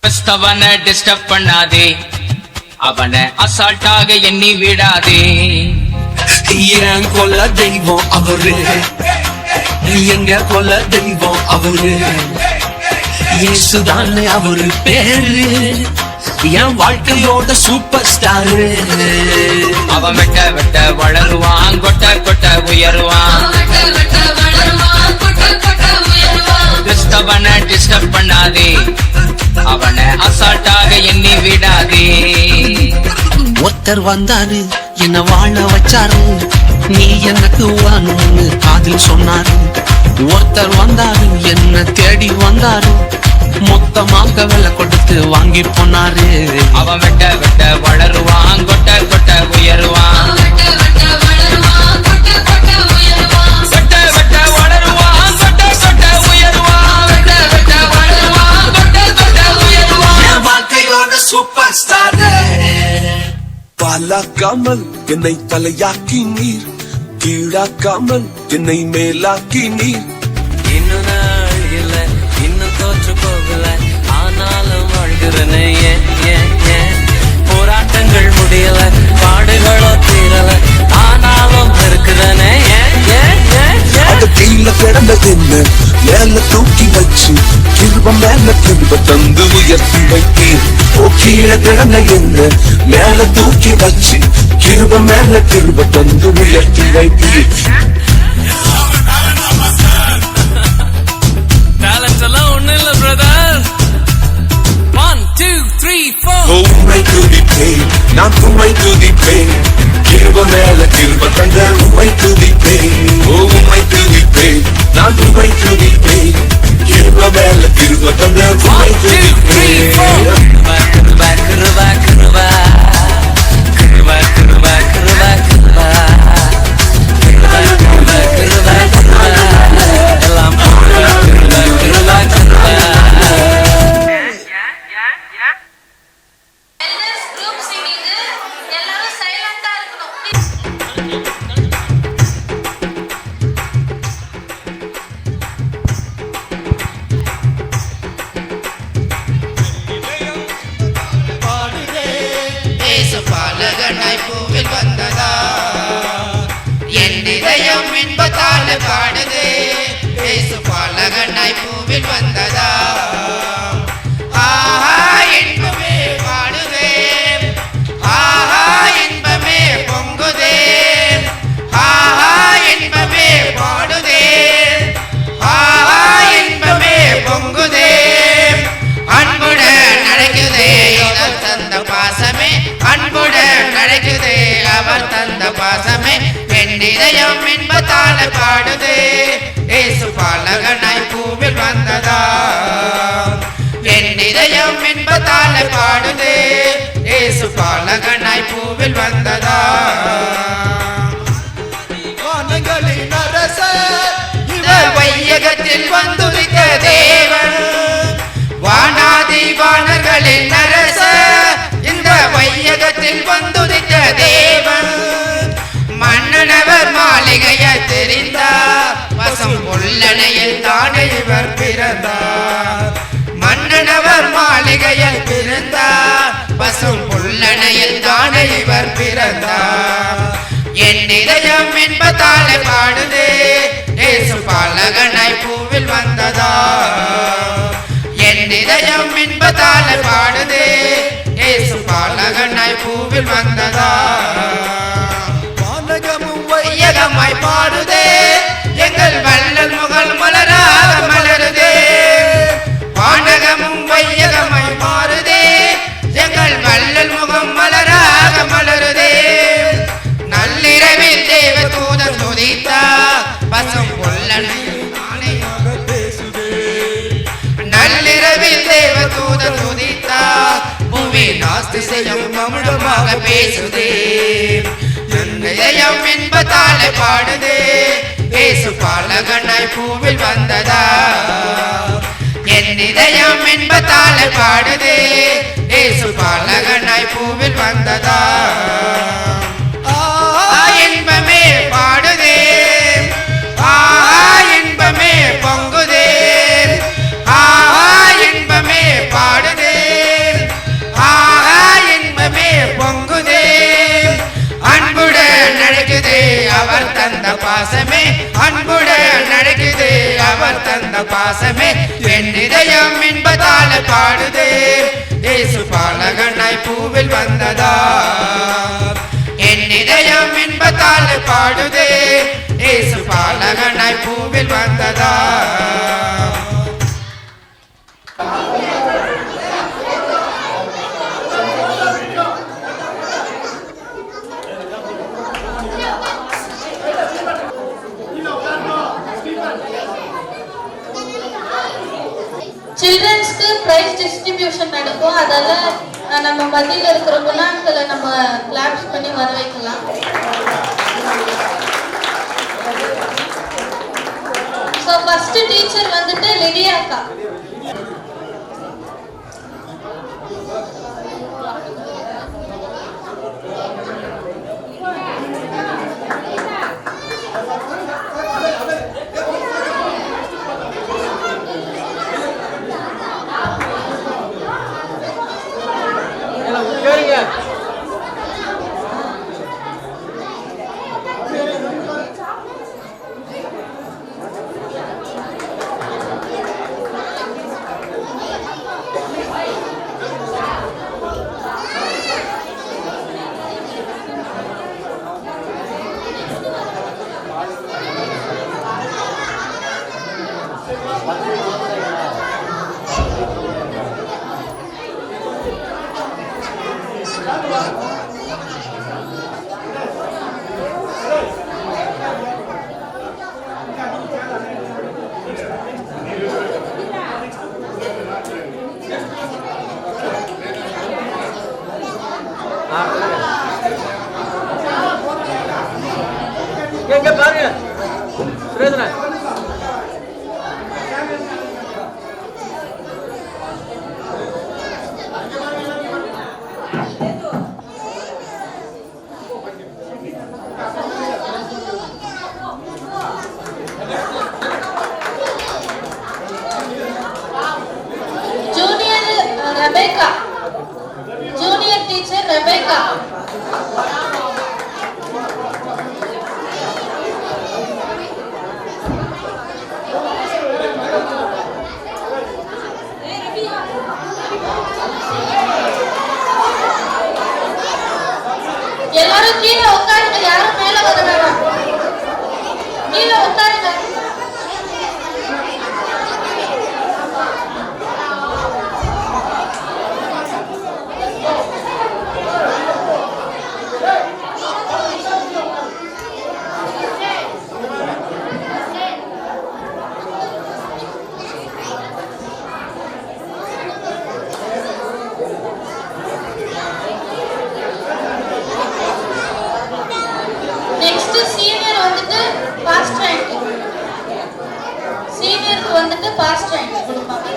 கிறிஸ்தவனை டிஸ்டர்ப் பண்ணாதே, அவனை அசால்ட்டாக எண்ணி விடாதே. என் கொல்ல தெய்வம் அவரு, எங்க கொல்ல தெய்வம் அவரு, இயேசுதான் அவரு பேரு, என் வாழ்க்கையோட சூப்பர் ஸ்டாரு. அவன் வெட்ட வெட்ட வளருவான், கொட்ட கொட்ட உயருவான். கிறிஸ்தவனை டிஸ்டர்ப் பண்ணாதே, அவனை அசால்ட்டாக எண்ணி விடாதே. ஒருத்தர் வந்தாரு என்ன வாழ வச்சாரு, நீ எனக்கு வாணும்னு காதில் சொன்னாரு. ஒருத்தர் வந்தாரு என்ன தேடி வந்தாரு, மொத்தமாக விலை கொடுத்து வாங்கி போனாரு. அவன் வெட்ட வெட்ட வளருவான், கொட்ட கொட்ட உயருவான். வெட்ட வெட்ட வளருவான், கொட்ட கொட்ட உயருவான். வெட்ட வெட்ட வளருவான், கொட்ட கொட்ட உயருவான். வெட்ட வெட்ட வளருவான், கொட்ட கொட்ட உயருவான். என் வாழ்க்கையோட சூப்பர் ஸ்டாரு. பாலாக்காமல் என்னை தலையாக்கி நீர், கீழாக்காமல் என்னை மேலாக்கி நீர். இன்னும் நாள் இல்ல, இன்னும் தோற்று போகல, ஆனாலும் வாழ்கிறனே. போராட்டங்கள் முடியல, பாடுகளோ தீரல, ஆனாலும் இருக்கிறனே. அது கீழே கிடந்தது என்ன, மேல தூக்கி வச்சு கிருப மேல கிருப தந்து உயர்த்தி வைத்தீர். ஓ கீழே கிடந்த என்ன, மேல தூக்கி வச்சு கிருப மேல கிருப தந்து உயர்த்தி வைத்தீர். டேலண்ட் எல்லாம் ஒண்ணு இல்ல பிரதர். 1 2 3 4. உம்மை துதிப்பேன், நான் உம்மை துதிப்பேன், கிருப மேல கிருப தந்த உம்மை துதிப்பேன். ஓ உம்மை துதிப்பேன், நான் உம்மை துதிப்பேன், கிருப மேல கிருப தந்த உம்மை துதிப்பேன். கிருபா கிருபா கிருபா கிருபா கிருபா கிருபா கிருபா கிருபா கிருபா கிருபா கிருபா எல்லாம் கிருபா கிருபா கிருபா. குரூப் சிங்கிங், எல்லாரும் சைலண்டா இருக்கணும். பாலகனாய் பூவில் வந்ததா, என் இதயம் இன்பத்தால பாடுதே. இயேசு பாலகனாய் பூவில் வந்ததா, ஆஹா இன்பமே பாடுதே, ஆஹா இன்பமே பொங்குதே, ஆஹா இன்பமே பாடுதே, ஆஹா இன்பமே பொங்குதே. அன்புடன் நடக்குதே அவர் தந்த பாசமே, அன்புடன் நடக்குதே அவர் தந்த பாசமே. என் இதயம் இன்பத்தால பாடுதே, இயேசு பாலகனாய் பூவில் வந்ததா, என் இதயம் இன்பத்தால பாடுதே, இயேசு பாலகனாய் பூவில் வந்ததா. வானங்களின் அரசர் இவர் வையகத்தில் வந்துதித்த தேவன், வானாதி வானர்களின் அரசர் இந்த வையகத்தில் வந்துதித்த தேவன். மன்னனவர் மாளிகைய தெரிந்தார், வசம் புல்லணையில் தானே இவர் பிறந்தார். மன்னனவர் மாளிகையில் பிறந்தார், பசும் புல்லணையில் தானே இவர் பிறந்தார். என் இதயம் இன்பத்தால பாடுதே, பாலகனாய் பூவில் வந்ததா என் இதயம் இன்பத்தால பாடுதே இயேசு பாலகனாய் பூவில் வந்ததா வானகமும் வையகமாய் பாடுதே எங்கள் வள்ளல் முகல் மலராக மலருதே வானகமும் வையகமாய் மாறுதே எங்கள் வள்ளல் முகம் மலராக மலருதே நள்ளிரவில் தேவ தூதன் துதித்தா பசும் புல்லனை நள்ளிரவில் தேவ தூதன் துதித்தா பூமி நாஸ்தி செய்யும் அமுதமாக பேசுதே என் இதயம் இன்பத்தால பாடுதே இயேசு பாலகனாய் பூவில் வந்ததா என் இதயம் இன்பத்தால பாடுதே இயேசு பாலகனாய் பூவில் வந்ததா இன்பமே பாடுதே இன்பமே பொங்குதே இன்பமே பாடுதே இன்பமே பொங்குதே அன்புடன் நடக்குதே அவர் தந்த பாசமே அன்புடன் நடக்குதே அவர் தந்த பாசமே என் இதயம் இன்பத்தால பாடுதே இயேசு பாலகனாய் பூவில் வந்ததா என் இதயம் இன்பத்தால பாடுதே இயேசு பாலகனாய் பூவில் வந்ததா சில்ட்ரன்ஸ்க்கு பிரைஸ் டிஸ்ட்ரிபியூஷன் நடக்கும். அதெல்லாம் நம்ம மத்தியில் இருக்கிற குணான்களை நம்ம கிளாப்ஸ் பண்ணி வர வைக்கலாம். ஸோ ஃபர்ஸ்ட் டீச்சர் வந்துட்டு லிடியா அக்கா. இங்க பாருங்க Surendra junior Rebecca, junior teacher Rebecca. எல்லாரும் கீழே உட்காருங்க, யாரும் மேல வர வேணாம். கீழே உட்காருங்க. நெக்ஸ்ட் சீனியர் வந்துட்டு பாஸ்ட் ரேங்க், சீனியருக்கு வந்துட்டு பாஸ்ட் ரேங்க் கொடுப்பாங்க.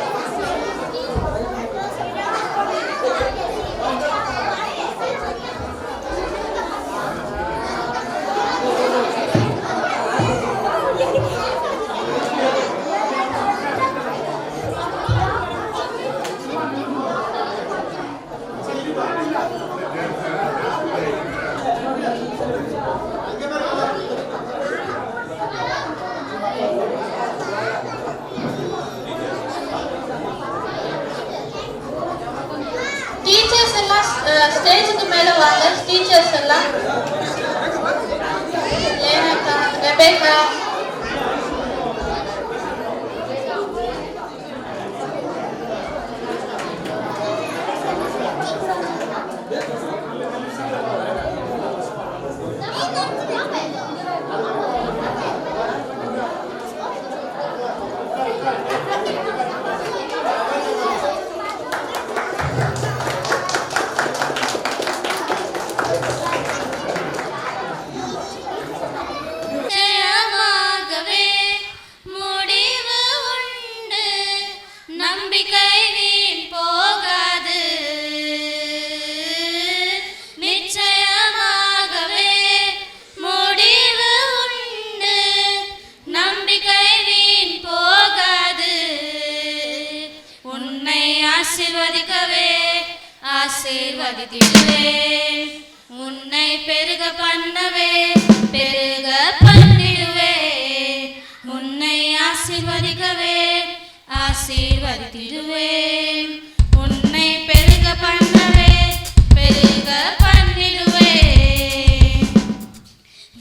Lenaka, Rebecca. நிச்சயமாகவே முடிவு உண்டு, நம்பிக்கை வீண் போகாது. நிச்சயமாகவே முடிவு உண்டு, நம்பிக்கை வீண் போகாது. உன்னை ஆசீர்வதிக்கவே ஆசீர்வதித்திடுவேன், உன்னை பெருக பண்ணவே பெருக பண்ணிடுவேன். உன்னை ஆசீர்வதிக்கவே ஆசீர்வதித்திடுவேன், உன்னை பெருக பண்ணவே பெருக பண்ணிடுவேன்.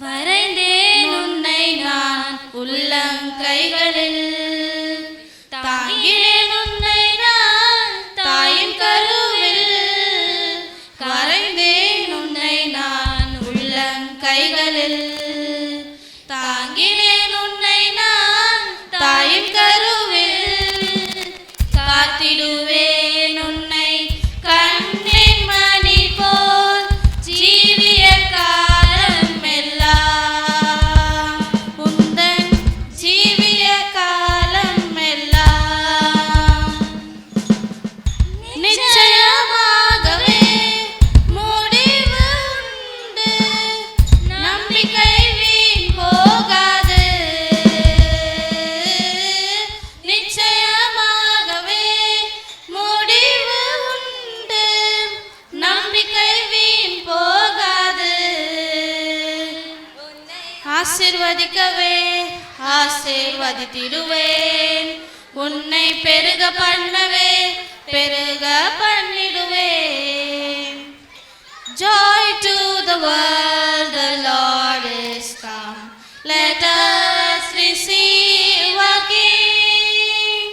வரைந்தேன் உன்னை நான் உள்ளங்கைகளில், தாங்கினேன் உன்னை நான் தாயின் கருவில். கரைந்தேன் உன்னை நான் உள்ளங்கைகளில், தாங்கினேன் உன்னை நான் தாயின் கருவில். காத்திடுவேன் உன்னை கண்ணின் மணி போல் ஜீவிய காலம் எல்லாம், உந்தன் ஜீவிய காலம் எல்லாம். நிச்சயமாகவே முடிவு உண்டு, நம்பிக்கை வீண் போகாது. நிச்சயமாகவே முடிவு உண்டு, நம்பிக்கை வீண் போகாது. ஆசீர்வதிக்கவே ஆசீர்வதித்திடுவேன், உன்னை பெருக பண்ணவே பெருக பண்ணிடுவேன். Joy to the world, the Lord is come. Let us receive our King.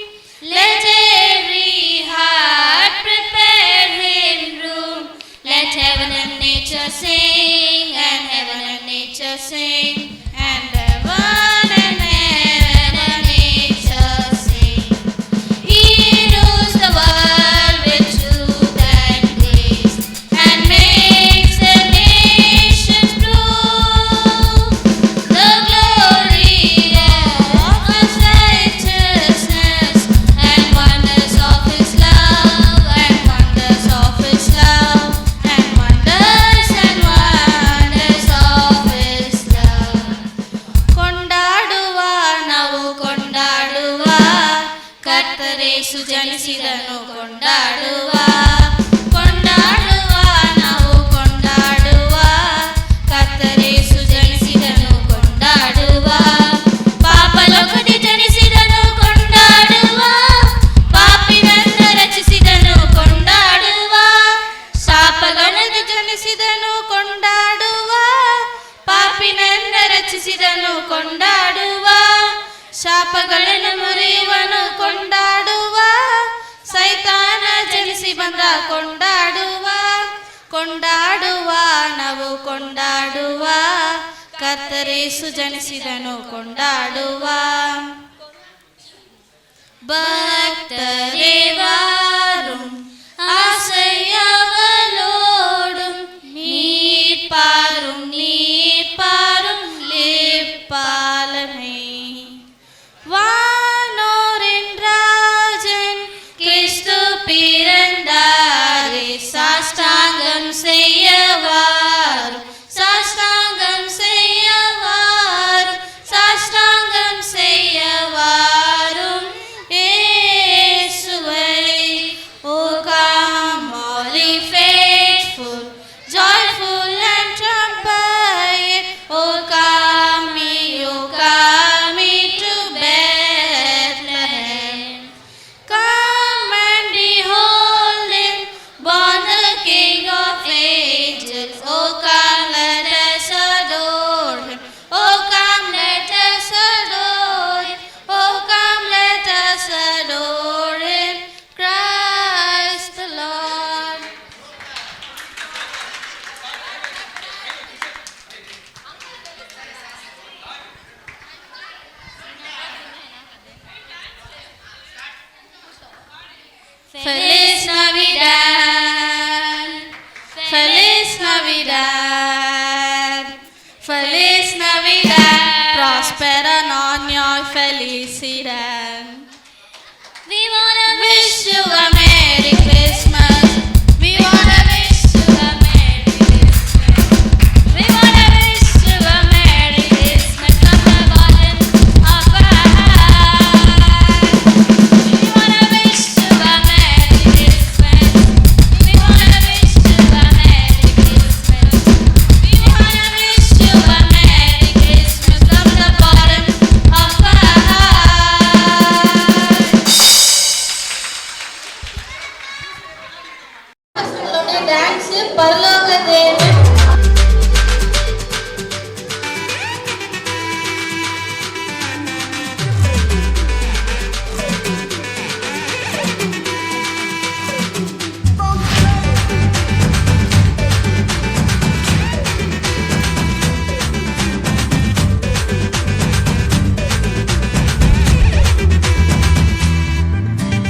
Let every heart prepare Him room. Let heaven and nature sing, and heaven and nature sing, and heaven and nature sing. He rules the world with truth and grace, and makes the nations prove the glory of His righteousness, and wonders of His love, and wonders of His love, and wonders of His love. ಕೊಂಡಾಡುವ ನಾವು ಕೊಂಡಾಡುವ, ಕರ್ತರೇಸು ಜನಿಸಿದನು ಕೊಂಡಾಡುವ. ಕೊಂಡಾಡುವ ನಾವು ಕೊಂಡಾಡುವ, ಕರ್ತರೇಸು ಜನಿಸಿದನು ಕೊಂಡಾಡುವ. ಪಾಪಲೋಕದಿ ಜನಿಸಿದನು ಕೊಂಡಾಡುವ, ಪಾಪಿನನ್ನ ರಚಿಸಿದನು ಕೊಂಡಾಡುವ. ಶಾಪಗಳಲ್ಲಿ ಜನಿಸಿದನು ಕೊಂಡಾಡುವ, ಪಾಪಿನನ್ನ ರಚಿಸಿದನು ಕೊಂಡಾಡುವ. ಶಾಪಗಳನ್ನು ಮುರಿಯುವನು ಕೊಂಡಾಡುವ, ಸೈತಾನ ಜನಿಸಿ ಬಂದ ಕೊಂಡಾಡುವ. ಕೊಂಡಾಡುವ ನಾವು ಕೊಂಡಾಡುವ, ಕರ್ತರೇಸು ಜನಿಸಿದನು ಕೊಂಡಾಡುವ. பக்தரேவாரும் ஆசையவளோடும் நீர் பாரும் லிப்பாலனை. வானோரின் ராஜன் கிறிஸ்து பிறந்தாரே, சாஷ்டாங்கம் செய்யவாரும், சாஷ்டாங்கம் செய்யவாரும், சாஷ்டாங்கம் செய்யவாரும். இயேசுவை Feliz Navidad, prospera año y felicidad. We wanna wish you a Merry Christmas. We wanna wish you a Merry Christmas. We wanna wish you a Merry Christmas from the bottom of our heart. We wanna wish you a Merry Christmas. We wanna wish you a Merry Christmas. We wanna wish you a Merry Christmas from the bottom of our heart. பசங்களோட dance பரலோக தேவன்.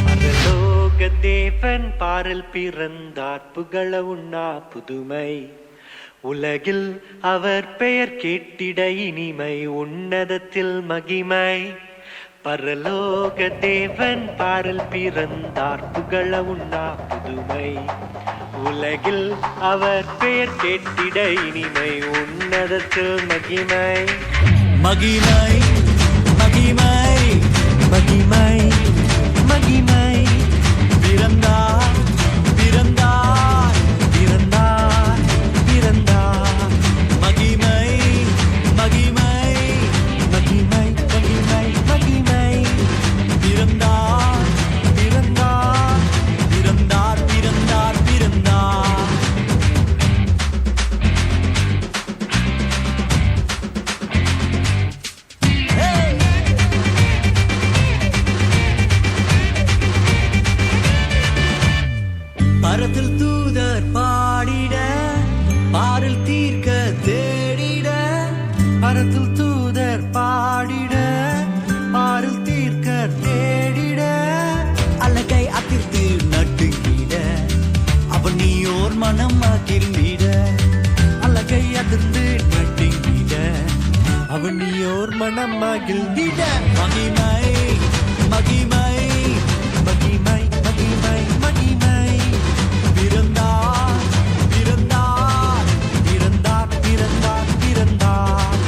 பரலோக தேவன் பாரில் பிறந்தார் புகழ உண்ணா புதுமை உலகில் அவர் பெயர் கேட்டிட இனிமை உன்னதத்தில் மகிமை பரலோக தேவன் பாரில் பிறந்தார் புகழ உண்ணா புதுமை உலகில் அவர் பெயர் கேட்டிட இனிமை உன்னதத்தில் மகிமை மகிமை மகிமை மகிமை மகிமை பிறந்தார் பிறந்தார் பிறந்தார் பிறந்தார் மகிமை மகிமை மகிமை மகிமை மகிமை பிறந்தார் பிறந்தார் பிறந்தார் பிறந்தார் பிறந்தார் பரத்தில் தூதர் பாடிட பாரில் தீர்க்க தேடிட பரத்தில் தூதர் பாடிட பாரில் தீர்க்க தேடிட அழகை அதிர்த்து நட்டுங்கிட அவன் நீயோர் மனம் மகிழ்ந்திட அழகை அதிர்ந்து நட்டுங்கிட அவன் நீயோர் மனம் மகிழ்ந்திட மகிமை மகிமை மகிமை மகிமை மகிமை பிறந்தார் பிறந்தார் பிறந்தார் பிறந்தார் பிறந்தார்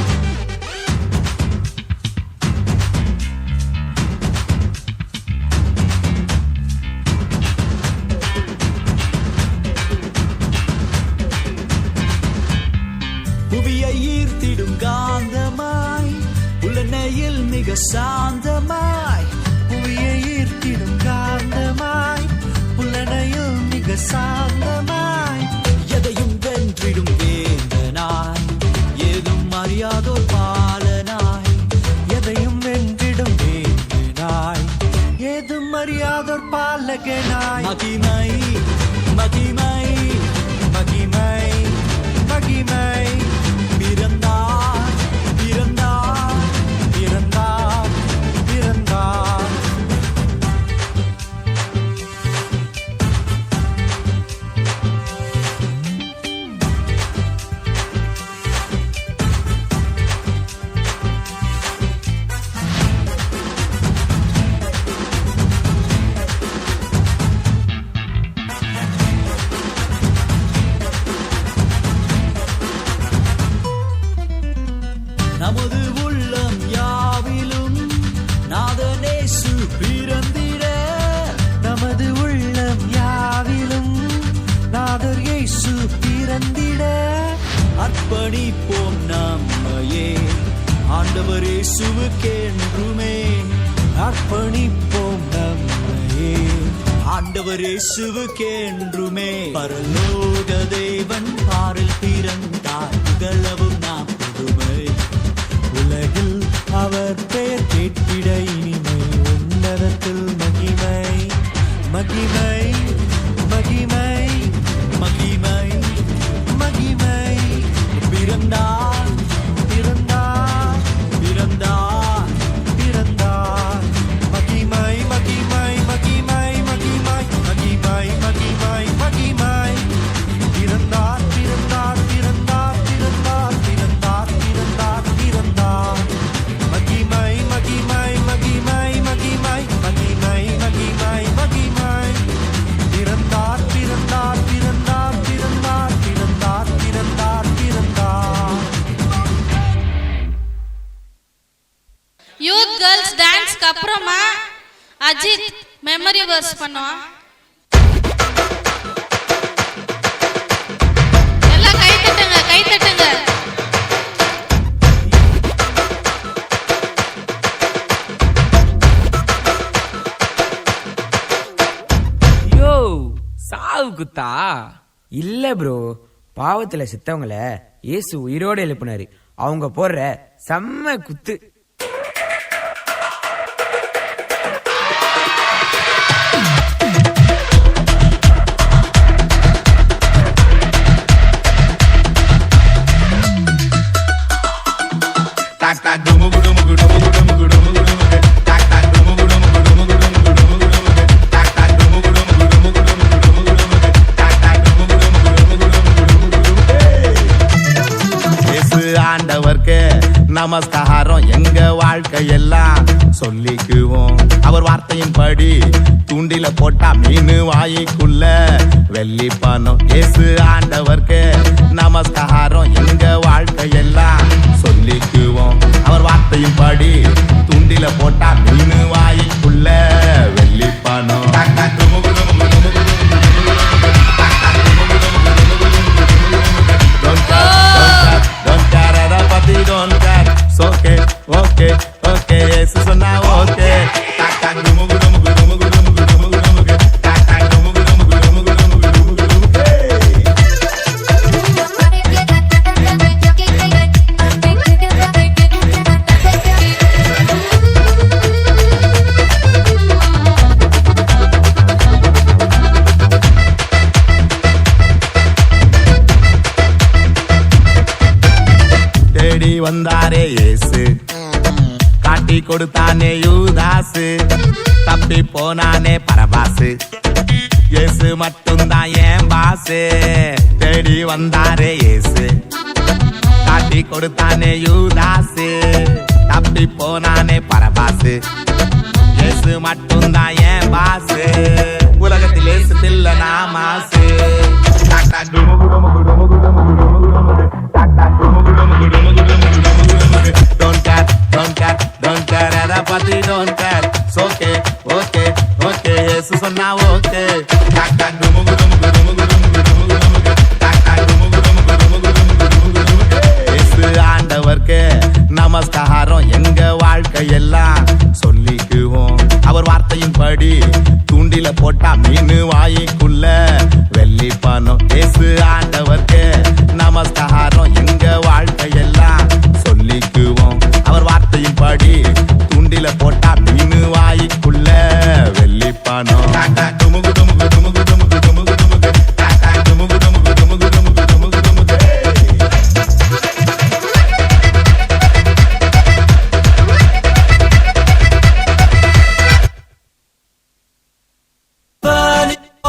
புவியை ஈர்த்திடும் காந்தமாய் உலனையில் மிக சாந்தமாய் புவியை ஈர்த்திடும் காந்தமாய் புலனையில் மிக சாந்தமாய் எதையும் வென்றிடும் வேந்தனாய் ஏதும் அறியாதோர் பாலனாய் எதையும் வென்றிடும் வேந்தனாய் ஏதும் அறியாதோர் பாலகனாய் மகிமை மகிமை மகிமை மகிமை பிறந்தார் பிறந்தார் பிறந்தார் பிறந்தார் நமது உள்ளம் யாவிலும் நாதனேசு பிறந்திட நமது உள்ளம் யாவிலும் நாதர் இயேசு பிறந்திட அர்ப்பணிப்போம் நம்மையே ஆண்டவர் இயேசுவுக்கென்றுமே அர்ப்பணிப்போம் நம்மையே ஆண்டவர் இயேசுவுக்கென்றுமே பரலோக தேவன் பாரில் பிறந்தார் புகழவும் நாம் புதுமை உலகில் அவர் பெயர் கேட்டிட இனிமை உன்னதத்தில் மகிமை மகிமை மகிமை மகிமை மகிமை பிறந்தார் பிறந்தார் பிறந்தார் பிறந்தார் மகிமை மகிமை மகிமை மகிமை மகிமை மகிமை மகிமை பிறந்தார் பிறந்தார் பிறந்தார் பிறந்தார் பிறந்தார் அப்புறமா அஜித் மெமரி வர்ஸ் பண்ணுவான். எல்லாம் கை தட்டுங்க, கை தட்டுங்க. யோ சாவு குத்தா இல்ல ப்ரோ, பாவத்துல செத்தவங்கள இயேசு உயிரோட எழுப்பினாரு. அவங்க போடுற செம்ம குத்து. ஆண்டவர்க்கு நமஸ்காரம் எங்க வாழ்க்கையெல்லாம் சொல்லிக்குவோம். அவர் வார்த்தையின்படி தூண்டில போட்டா மீன் வாய்க்குள்ள வெள்ளி பணம். இயேசு ஆண்டவர்க்கு நமஸ்காரம் எங்க வாழ்க்கையெல்லாம் சொல்லிக்குவோம். அவர் வார்த்தையின்படி தூண்டில போட்டா மீன் வாய்க்குள்ள வெள்ளி பணம். Don't care, it's okay, okay, okay, yes, so now okay. தேடி வந்தாரே இயேசு, காட்டி கொடுத்தானே யூதாசு, தப்பி போனானே பரபாசு, இயேசு மட்டும்தான் ஏன் பாசு. தேடி வந்தாரே இயேசு, காட்டி கொடுத்தானே யூதாசு, தப்பி போனானே பரபாசு, இயேசு மட்டும்தான் ஏன் பாசு. உலகத்தில் இயேசு இல்ல நாமாசு. Don't care, don't care, don't care, எதை பத்தி don't care. It's okay, okay, okay, இயேசு சொன்னா okay. இயேசு ஆண்டவர்க்கு நமஸ்காரம் எங்க வாழ்க்கையெல்லாம் சொல்லிக்குவோம். அவர் வார்த்தையின்படி தூண்டில போட்டா மீன் வாய்க்குள்ள வெள்ளி பணம். இயேசு ஆண்டவர்க்கு நமஸ்காரம் எங்க வாழ்க்கையெல்லாம் சொல்லிக்குவோம். அவர் வார்த்தையின்படி தூண்டில போட்டா மீன் வாய்க்குள்ள வெள்ளி பணம்.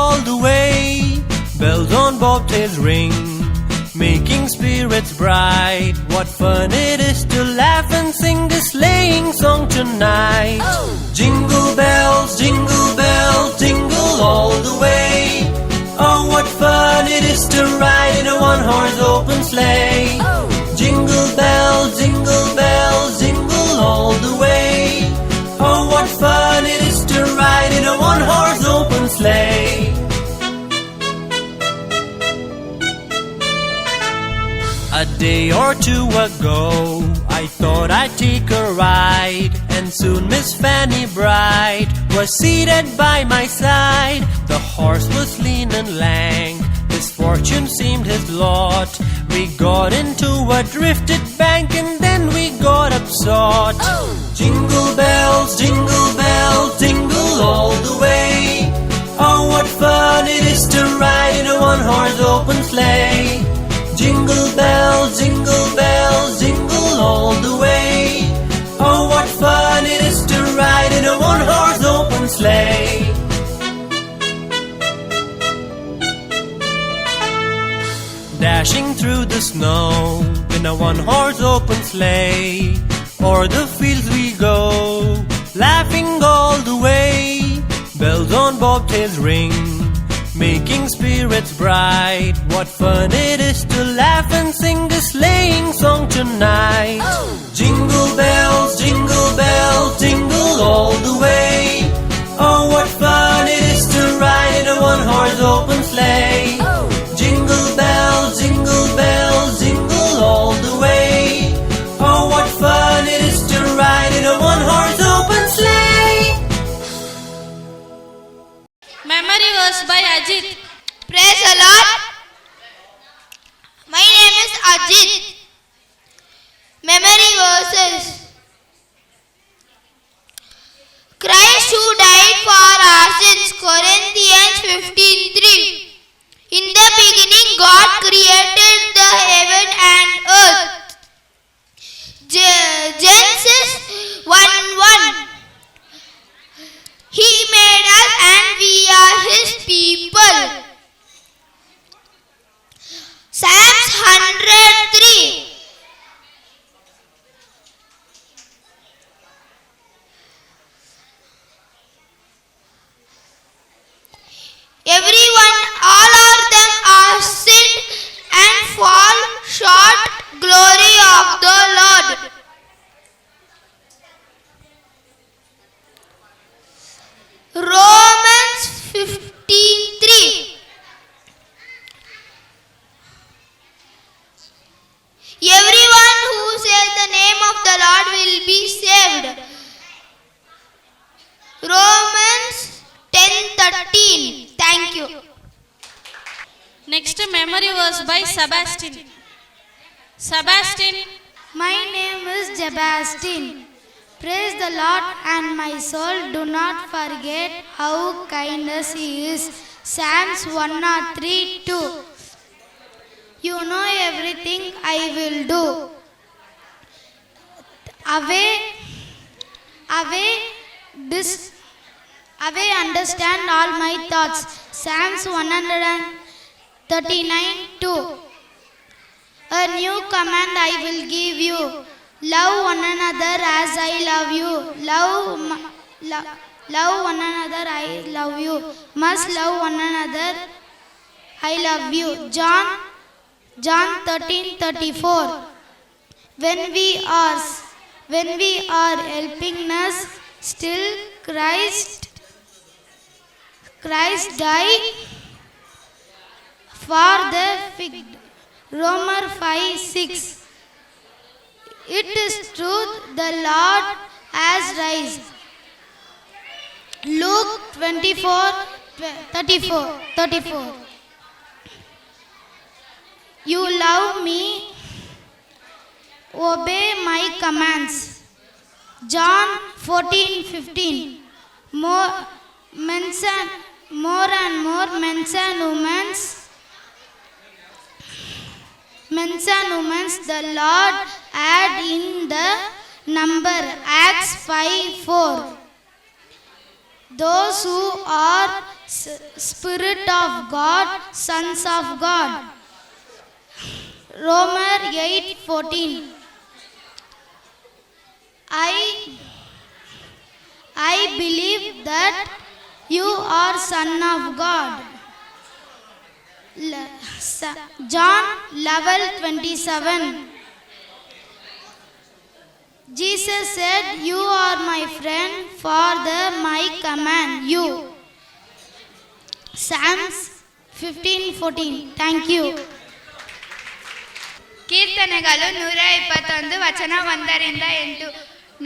All the way, bells on bobtails ring, making spirits bright. What fun it is to laugh and sing this sleighing song tonight. Oh. Jingle bells, jingle all the way. Oh, what fun it is to ride in a one-horse open sleigh. Oh. Jingle bells, jingle all the way. Oh, what fun it is to ride in a one-horse open sleigh. A day or two ago, I thought I'd take a ride, and soon Miss Fanny Bright was seated by my side. The horse was lean and lank, his fortune seemed his lot. We got into a drifted bank and then we got upsot. Oh. Jingle bells, jingle all the way. Oh, what fun it is to ride in a one-horse open sleigh. Jingle bells, jingle all the way. Oh, what fun it is to ride in a one-horse open sleigh. Dashing through the snow in a one-horse open sleigh. O'er the fields we go, laughing all the way. Bells on bobtails ring, making spirits bright. What fun it is to laugh and sing this sleighing song tonight. Oh. Jingle bells, jingle all the way. of the Lord. Romans 15:3. Everyone who says the name of the Lord will be saved. Romans 10:13. Thank you. Next memory verse by Sebastian. Sebastian. My name is Sebastian. Praise the Lord and my soul, do not forget how kindness he is. Psalms 103:2. You know everything I will do. Away understand all my thoughts. Psalms 139:2. A new command I will give you. Love one another as I love you. Love one another, I love you. Must love one another, I love you. John 13:34. When we are helpless, still Christ died for the wicked. Romans 5:6. It is truth, the Lord has risen. Luke 24:34. You love me, obey my commands. John 14:15. More and more men and women the Lord add in the number. Acts 5:4. Those who are Spirit of God, sons of God. Romans 8:14. I believe that you are son of God. John 11:27. Jesus said, you are my friend, for my command you. Psalms 15:14. Thank you. ಕೀರ್ತನೆಗಳು 121 ವಚನ 1-8.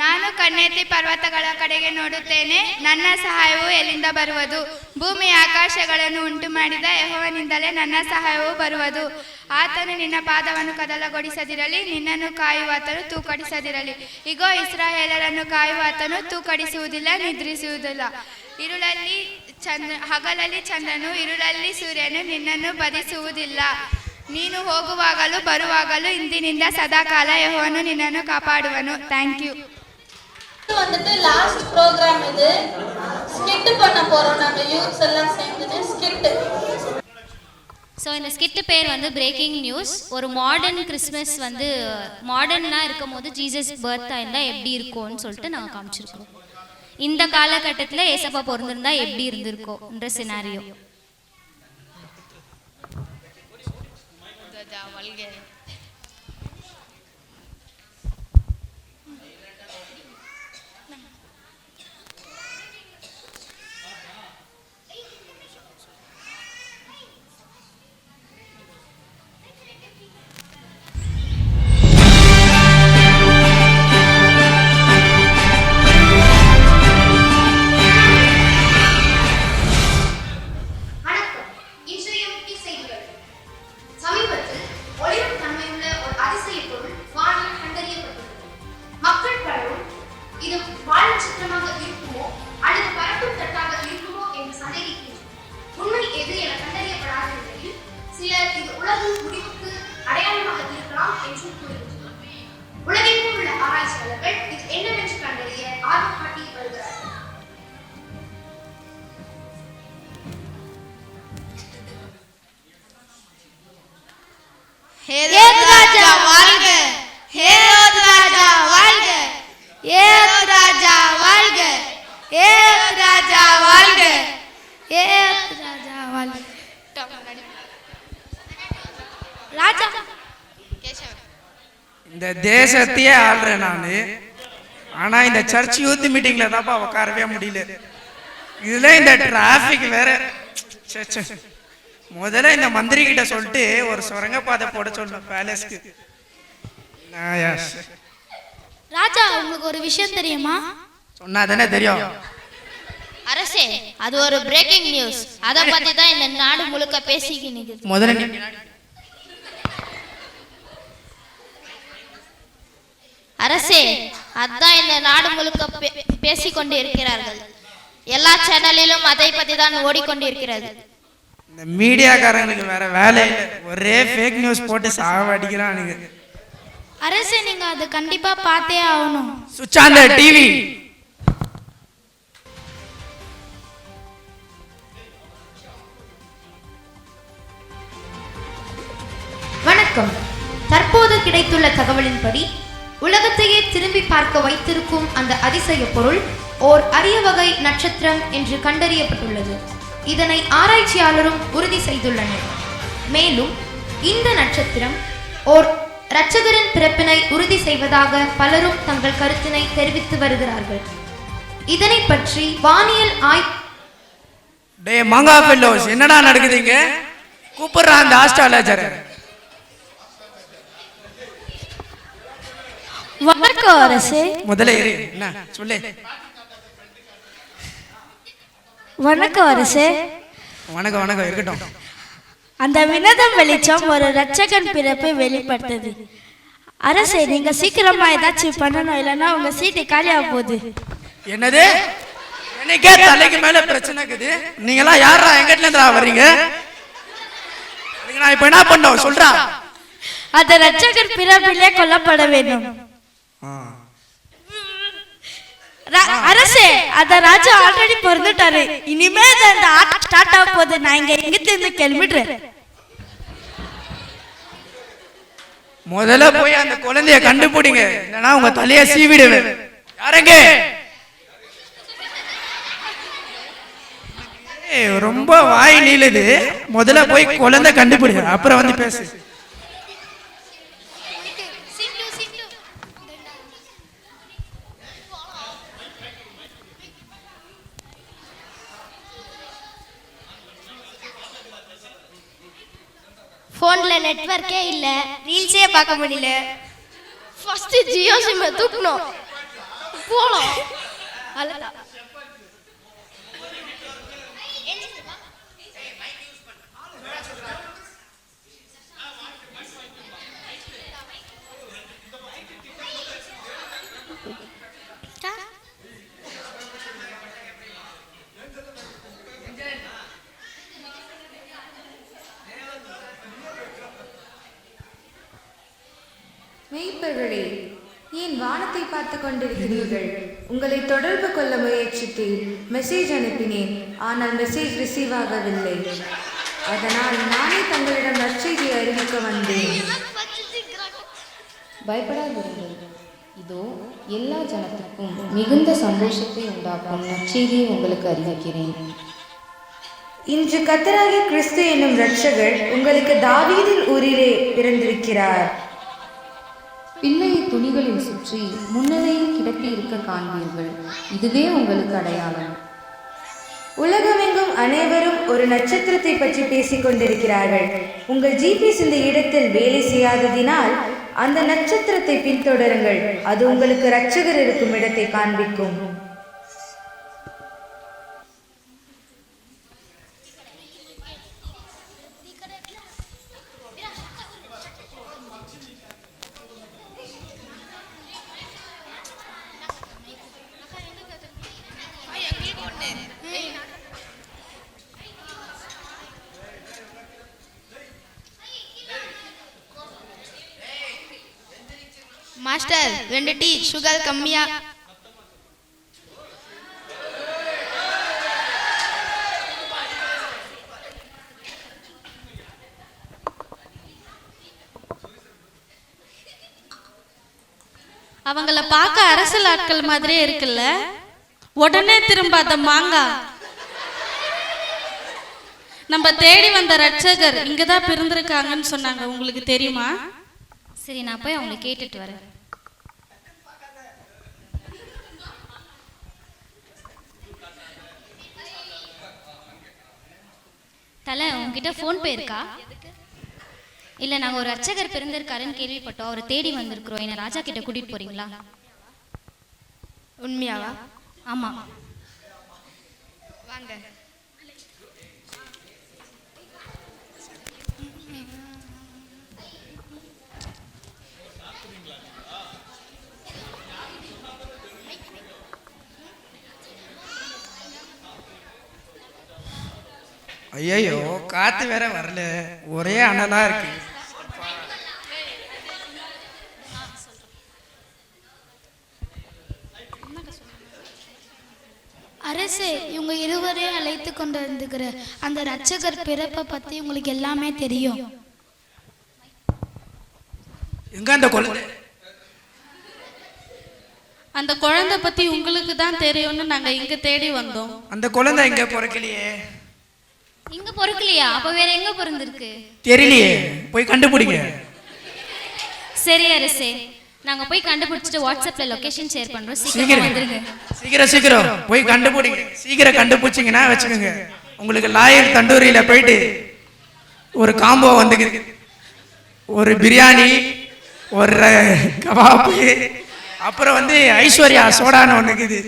ನಾನು ಕಣ್ಣೆತ್ತಿ ಪರ್ವತಗಳ ಕಡೆಗೆ ನೋಡುತ್ತೇನೆ, ನನ್ನ ಸಹಾಯವು ಎಲ್ಲಿಂದ ಬರುವುದು? ಭೂಮಿ ಆಕಾಶಗಳನ್ನು ಉಂಟು ಮಾಡಿದ ಯೆಹೋವನಿಂದಲೇ ನನ್ನ ಸಹಾಯವು ಬರುವುದು. ಆತನು ನಿನ್ನ ಪಾದವನ್ನು ಕದಲಗೊಳಿಸದಿರಲಿ, ನಿನ್ನನ್ನು ಕಾಯುವಾತನು ತೂಕಡಿಸದಿರಲಿ. ಇಗೋ, ಇಸ್ರಾಯೇಲರನ್ನು ಕಾಯುವಾತನು ತೂಕಡಿಸುವುದಿಲ್ಲ, ನಿದ್ರಿಸುವುದಿಲ್ಲ. ಹಗಲಲ್ಲಿ ಚಂದ್ರನು, ഇരുಳಲ್ಲಿ ಸೂರ್ಯನು ನಿನ್ನನ್ನು ಬದಿಸುವುದಿಲ್ಲ. ನೀನು ಹೋಗುವಾಗಲೂ ಬರುವಾಗಲೂ ಇಂದಿನಿಂದ ಸದಾಕಾಲ ಯೆಹೋವನು ನಿನ್ನನ್ನು ಕಾಪಾಡುವನು. Thank you. வந்துட்டு லாஸ்ட் ப்ரோக்ராம் இது. ஸ்கிட் பண்ண போறோம் நாங்க யூத்ஸ் எல்லாம் சேர்ந்து ஸ்கிட். ஸோ இந்த ஸ்கிட் பேர் வந்து பிரேக்கிங் நியூஸ். ஒரு மாடர்ன் கிறிஸ்மஸ் வந்து மாடர்னாக இருக்கும் போது ஜீசஸ் பர்த் ஆயிருந்தா எப்படி இருக்கும்னு சொல்லிட்டு நாங்கள் காமிச்சிருக்கோம். இந்த காலகட்டத்தில் ஏசப்பா பிறந்திருந்தா எப்படி இருந்திருக்கோன்ற சினாரியோ. இந்த தேசத்தையே ஆள்றேன் நான். ஆனா இந்த சர்ச் யூத் மீட்டிங்ல தான்ப்பா உட்காரவே முடியல. இதுல இந்த டிராபிக் வேற. முதல்ல இந்த மந்திரி கிட்ட சொல்லிட்டு ஒரு சுரங்கப்பாதை போட சொல்லணும் பேலஸ்க்கு. ராஜா, உங்களுக்கு ஒரு விஷயம் தெரியுமா? சொன்னா தானே தெரியும். அரசே, அது ஒரு பிரேக்கிங் நியூஸ். அத பத்தி தான் இந்த நாடு முழுக்க பேசிக்கிட்டு. முதல்ல அரசே, அதான் இந்த நாடு முழுக்க பேசிக்கொண்டு இருக்கிறார்கள். எல்லா சேனலிலும் அதை பத்தி தான் ஓடிக்கொண்டிருக்கிறது. இந்த மீடியாக்காரங்களுக்கு வேற வேலை இல்லை, ஒரே ஃபேக் நியூஸ் போட்டு சாவடிக்கிறானுங்க. அரசே, நீங்க அது கண்டிப்பா பார்த்தே ஆகணும். சுவிட்ச் ஆன் தி டிவி. வணக்கம். தற்போது கிடைத்துள்ள தகவலின்படி உலகத்தையே திரும்பி பார்க்க வைத்திருக்கும் அந்த அதிசய பொருள் ஓர் அரிய வகை நட்சத்திரம் என்று கண்டறியப்பட்டுள்ளது. இதனை ஆராய்ச்சியாளரும் உறுதி செய்துள்ளனர். மேலும் இந்த நட்சத்திரம் ஓர் இரட்சகரின் பிறப்பினை உறுதி செய்வதாக பலரும் தங்கள் கருத்தினை தெரிவித்து வருகிறார்கள். இதனை பற்றி வானியல் மாங்கா ஃபெல்லோஸ் என்னடா நடக்குதுங்க? கூப்பிடுறான் அந்த ஆஸ்ட்ராலஜர். வணக்கம் அரசே. முதல்ல இரு, என்ன சொல்லு. வணக்கம் அரசே. வணக்கம் வணக்கம் இருக்கட்டும். அந்த வினதம் வெளிச்சம் ஒரு இரட்சகன் பிறப்பை வெளிப்படுத்தது. அரசே, நீங்க சீக்கிரமா ஏதாச்சும் பண்ணணும், இல்லைன்னா உங்க சீட்டு காலியாக போகுது. என்னது? எனக்கே தலைக்கு மேல பிரச்சனை இருக்குது. நீங்களாம் யாரா எங்கிட்ட இருந்தா வர்றீங்க? நான் இப்ப என்ன பண்ணோம் சொல்றா? அந்த இரட்சகர் பிறப்பிலே கொல்லப்பட வேண்டும். அரசே, அந்த ராஜா ஆல்ரெடி பிறந்துட்டாரு. இனிமே அந்த ஆர்ட் ஸ்டார்ட் ஆக போகுது. நான் இங்க இருந்து கிளம்பிடுறேன். முதல்ல போய் அந்த குழந்தைய கண்டுபிடிங்க, இல்லைன்னா உங்க தலைய சீவிடுவேன். யாருங்க? ரொம்ப வாய் நீளுது. முதல்ல போய் குழந்தை கண்டுபிடிங்க, அப்புறம் வந்து பேசு. போன்ல நெட்வொர்க்கே இல்ல, ரீல்ஸே பார்க்க முடியல. ஃபர்ஸ்ட் ஜியோ சிம் தூக்கணும். போலாம். அலடா. மெய்ப்பர்களே, ஏன் வானத்தை பார்த்து கொண்டிருக்கிறீர்கள்? உங்களை தொடர்பு கொள்ள முயற்சித்தேன், மெசேஜ் அனுப்பினேன், ஆனால் மெசேஜ் ரிசீவ் ஆகவில்லை. அதனால் நானே தங்களிடம் நற்செய்தியை அறிவிக்க வந்தேன். பயப்படாதீர்கள், இதோ எல்லா ஜனத்திற்கும் மிகுந்த சந்தோஷத்தை உண்டாக்கும் நற்செய்தியை உங்களுக்கு அறிவிக்கிறேன். இன்று கர்த்தராகிய கிறிஸ்து என்னும் இரட்சகர் உங்களுக்கு தாவீதின் ஊரிலே பிறந்திருக்கிறார். பிள்ளையை துணிகளில் சுற்றி முன்னரையில் கிடத்தி இருக்க காண்பீர்கள். இதுவே உங்களுக்கு அடையாளம். உலகமெங்கும் அனைவரும் ஒரு நட்சத்திரத்தை பற்றி பேசிக் கொண்டிருக்கிறார்கள். உங்கள் ஜிபிஎஸ் இந்த இடத்தில் வேலை செய்யாததினால் அந்த நட்சத்திரத்தை பின்தொடருங்கள். அது உங்களுக்கு இரட்சகர் இருக்கும் இடத்தை காண்பிக்கும். மாஸ்டர், 2 டீ, சுகர் கம்மியா. அவங்கள பார்க்க அரசல் ஆட்கள் மாதிரியே இருக்குல்ல. உடனே திரும்ப அந்த மாங்காய். நம்ம தேடி வந்த ரட்சகர் இங்கதான் பிறந்திருக்காங்கன்னு சொன்னாங்க. உங்களுக்கு தெரியுமா? சரி, நான் போய் அவங்களை கேட்டுட்டு வரேன். தலை, உங்ககிட்ட ஃபோன் பே இருக்கா? இல்லை, நாங்கள் ஒரு அர்ச்சகர் பிறந்திருக்காருன்னு கேள்விப்பட்டோம். அவரை தேடி வந்திருக்கிறோம். என்னை ராஜா கிட்ட கூட்டிகிட்டு போகிறீங்களா? உண்மையாவா? ஆமாம். வாங்க. ஐயோ, காத்து வேற வரல, ஒரே அனலா இருக்கு. அரசே, இவங்க இருவரையும் அழைத்து கொண்டு வந்துக்கிற அந்த ரட்சகர் பிறப்பை பத்தி உங்களுக்கு எல்லாமே தெரியும். எங்க அந்த குழந்தை? அந்த குழந்தை பத்தி உங்களுக்கு தான் தெரியும்னு நாங்க இங்க தேடி வந்தோம். அந்த குழந்தை எங்க பிறக்கலையே. இங்க பிறக்கலையா? அப்ப வேற எங்க பிறந்திருக்கு? தெரியலையே, போய் கண்டுபிடிங்க. சரி அரசே, நாங்க போய் கண்டுபிடிச்சிட்டு வாட்ஸ்அப்ல லொகேஷன் ஷேர் பண்றோம். சீக்கிரம் சீக்கிரம் வந்துருங்க. சீக்கிரம் போய் கண்டுபிடிங்க. சீக்கிரம் கண்டுபிடிச்சிங்கன்னா வச்சுக்கோங்க, உங்களுக்கு லாயர் தண்டூரியில போயிட்டு ஒரு காம்போ வந்துக்குது. ஒரு பிரியாணி, ஒரு கபாப்பு, அப்புறம் ஐஸ்வர்யா சோடான்னு ஒண்ணுக்குது.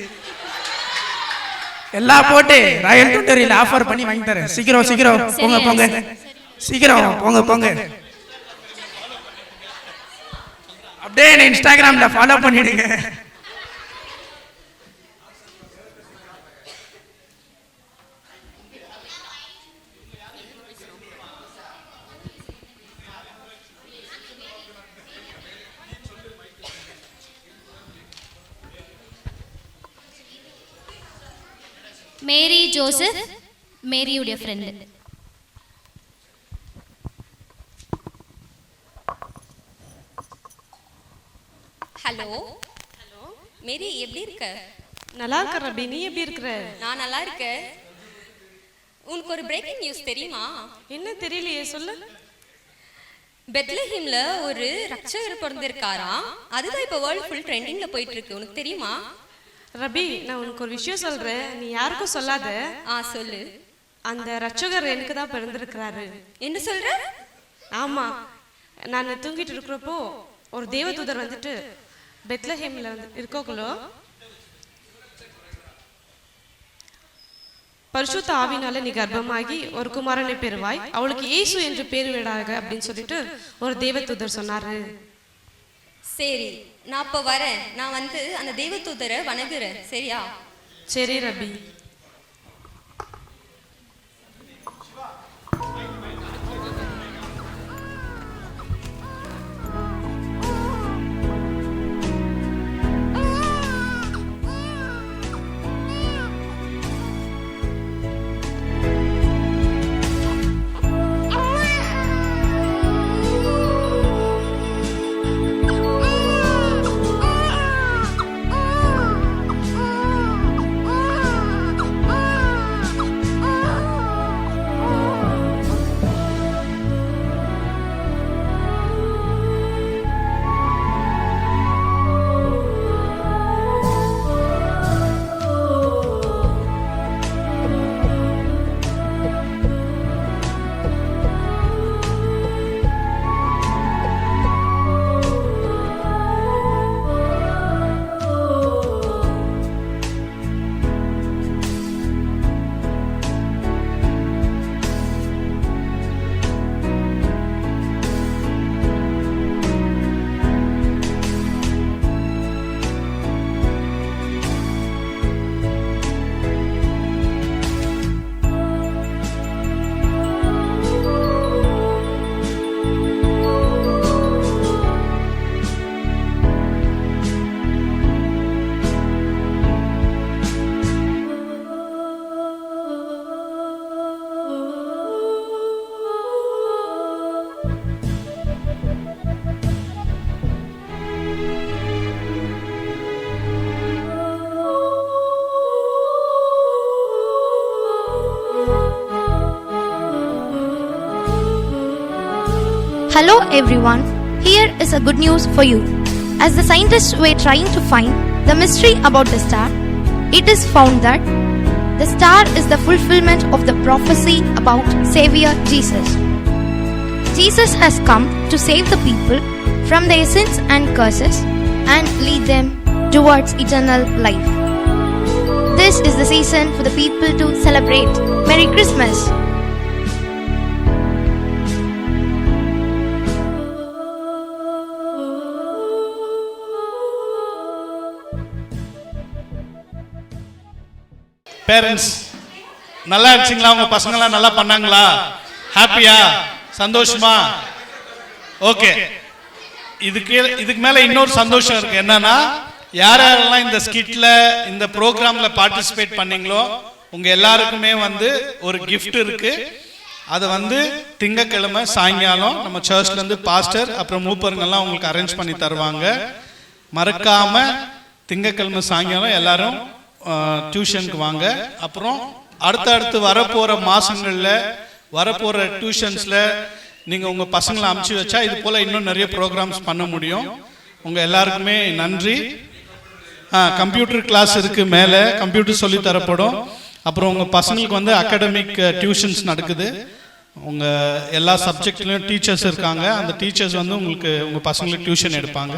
எல்லாம் போட்டு ராயல் தண்டூரியில் ஆஃபர் பண்ணி வாங்கி தரேன். சீக்கிரம் போங்க சீக்கிரம் போங்க. அப்படியே என்ன இன்ஸ்டாகிராம்ல ஃபாலோ பண்ணிடுங்க. மேரி ஜோசப், மேரியுடைய ஃப்ரெண்டு. ஹலோ மேரி, எப்படி இருக்க? நல்லா இருக்க ரபி, நீ எப்படி இருக்கிற? நான் நல்லா இருக்கேன். உனக்கு ஒரு பிரேக்கிங் நியூஸ் தெரியுமா? என்ன தெரியலையே, சொல்லு. பெத்லஹேம்ல ஒரு ரட்சகர் பிறந்திருக்காராம். அதுதான் இப்போ வேர்ல்ட் ஃபுல் ட்ரெண்டிங்ல போயிட்டு இருக்கு. உனக்கு தெரியுமா? ரபி, நான் உனக்கு ஒரு விஷயம் சொல்றேன், நீ யாருக்கும் சொல்லாத. சொல்லு. அந்த ரட்சகர் எனக்கு தான் பிறந்திருக்கிறாரு. என்ன சொல்ற? ஆமா, நான் தூங்கிட்டு இருக்கிறப்போ ஒரு தேவதூதர் பெத்லஹேம்ல இருக்கோங்களோ பரிசுத்த ஆவினால நீ கர்ப்பமாகி ஒரு குமாரனை பெறுவாய், அவளுக்கு இயேசு என்று பேர் விடாக அப்படின்னு சொல்லிட்டு ஒரு தேவதூதர் சொன்னாரு. சரி, நான் இப்ப வரேன். நான் அந்த தேவதூதரை வணங்குறேன். சரியா? சரி ரபி. Hello everyone, Here is a good news for you. As the scientists were trying to find the mystery about the star, it is found that the star is the fulfillment of the prophecy about Savior Jesus. Jesus has come to save the people from their sins and curses and lead them towards eternal life. This is the season for the people to celebrate. Merry Christmas! Parents நல்லா இருந்துச்சுங்களா? உங்க பசங்களாம் நல்லா பண்ணாங்களா? ஹாப்பியா? சந்தோஷமா? Okay. இதுக்கு மேல இன்னொரு சந்தோஷம் இருக்கு. என்னன்னா, யாரெல்லாம் இந்த ஸ்கிட்ல இந்த ப்ரோக்ராம்ல பார்ட்டிசிபேட் பண்ணீங்களோ உங்க எல்லாருக்குமே ஒரு gift இருக்கு. அதை திங்கக்கிழமை சாயங்காலம் நம்ம சர்ச்ல இருந்து பாஸ்டர் அப்புறம் மூப்பருங்கெல்லாம் உங்களுக்கு அரேஞ்ச் பண்ணி தருவாங்க. மறக்காம திங்கக்கிழமை சாயங்காலம் எல்லாரும் டியூஷனுக்கு வாங்க. அப்புறம் அடுத்தடுத்து வரப்போகிற மாதங்களில் வரப்போகிற டியூஷன்ஸில் நீங்கள் உங்கள் பசங்களை அமுச்சு வச்சா இது போல் இன்னும் நிறைய ப்ரோக்ராம்ஸ் பண்ண முடியும். உங்கள் எல்லாருக்குமே நன்றி. கம்ப்யூட்டர் கிளாஸ் இருக்குது, மேலே கம்ப்யூட்டர் சொல்லி தரப்படும். அப்புறம் உங்கள் பசங்களுக்கு அகாடமிக் டியூஷன்ஸ் நடக்குது. உங்கள் எல்லா சப்ஜெக்ட்லேயும் டீச்சர்ஸ் இருக்காங்க. அந்த டீச்சர்ஸ் உங்களுக்கு உங்கள் பசங்களுக்கு டியூஷன் எடுப்பாங்க.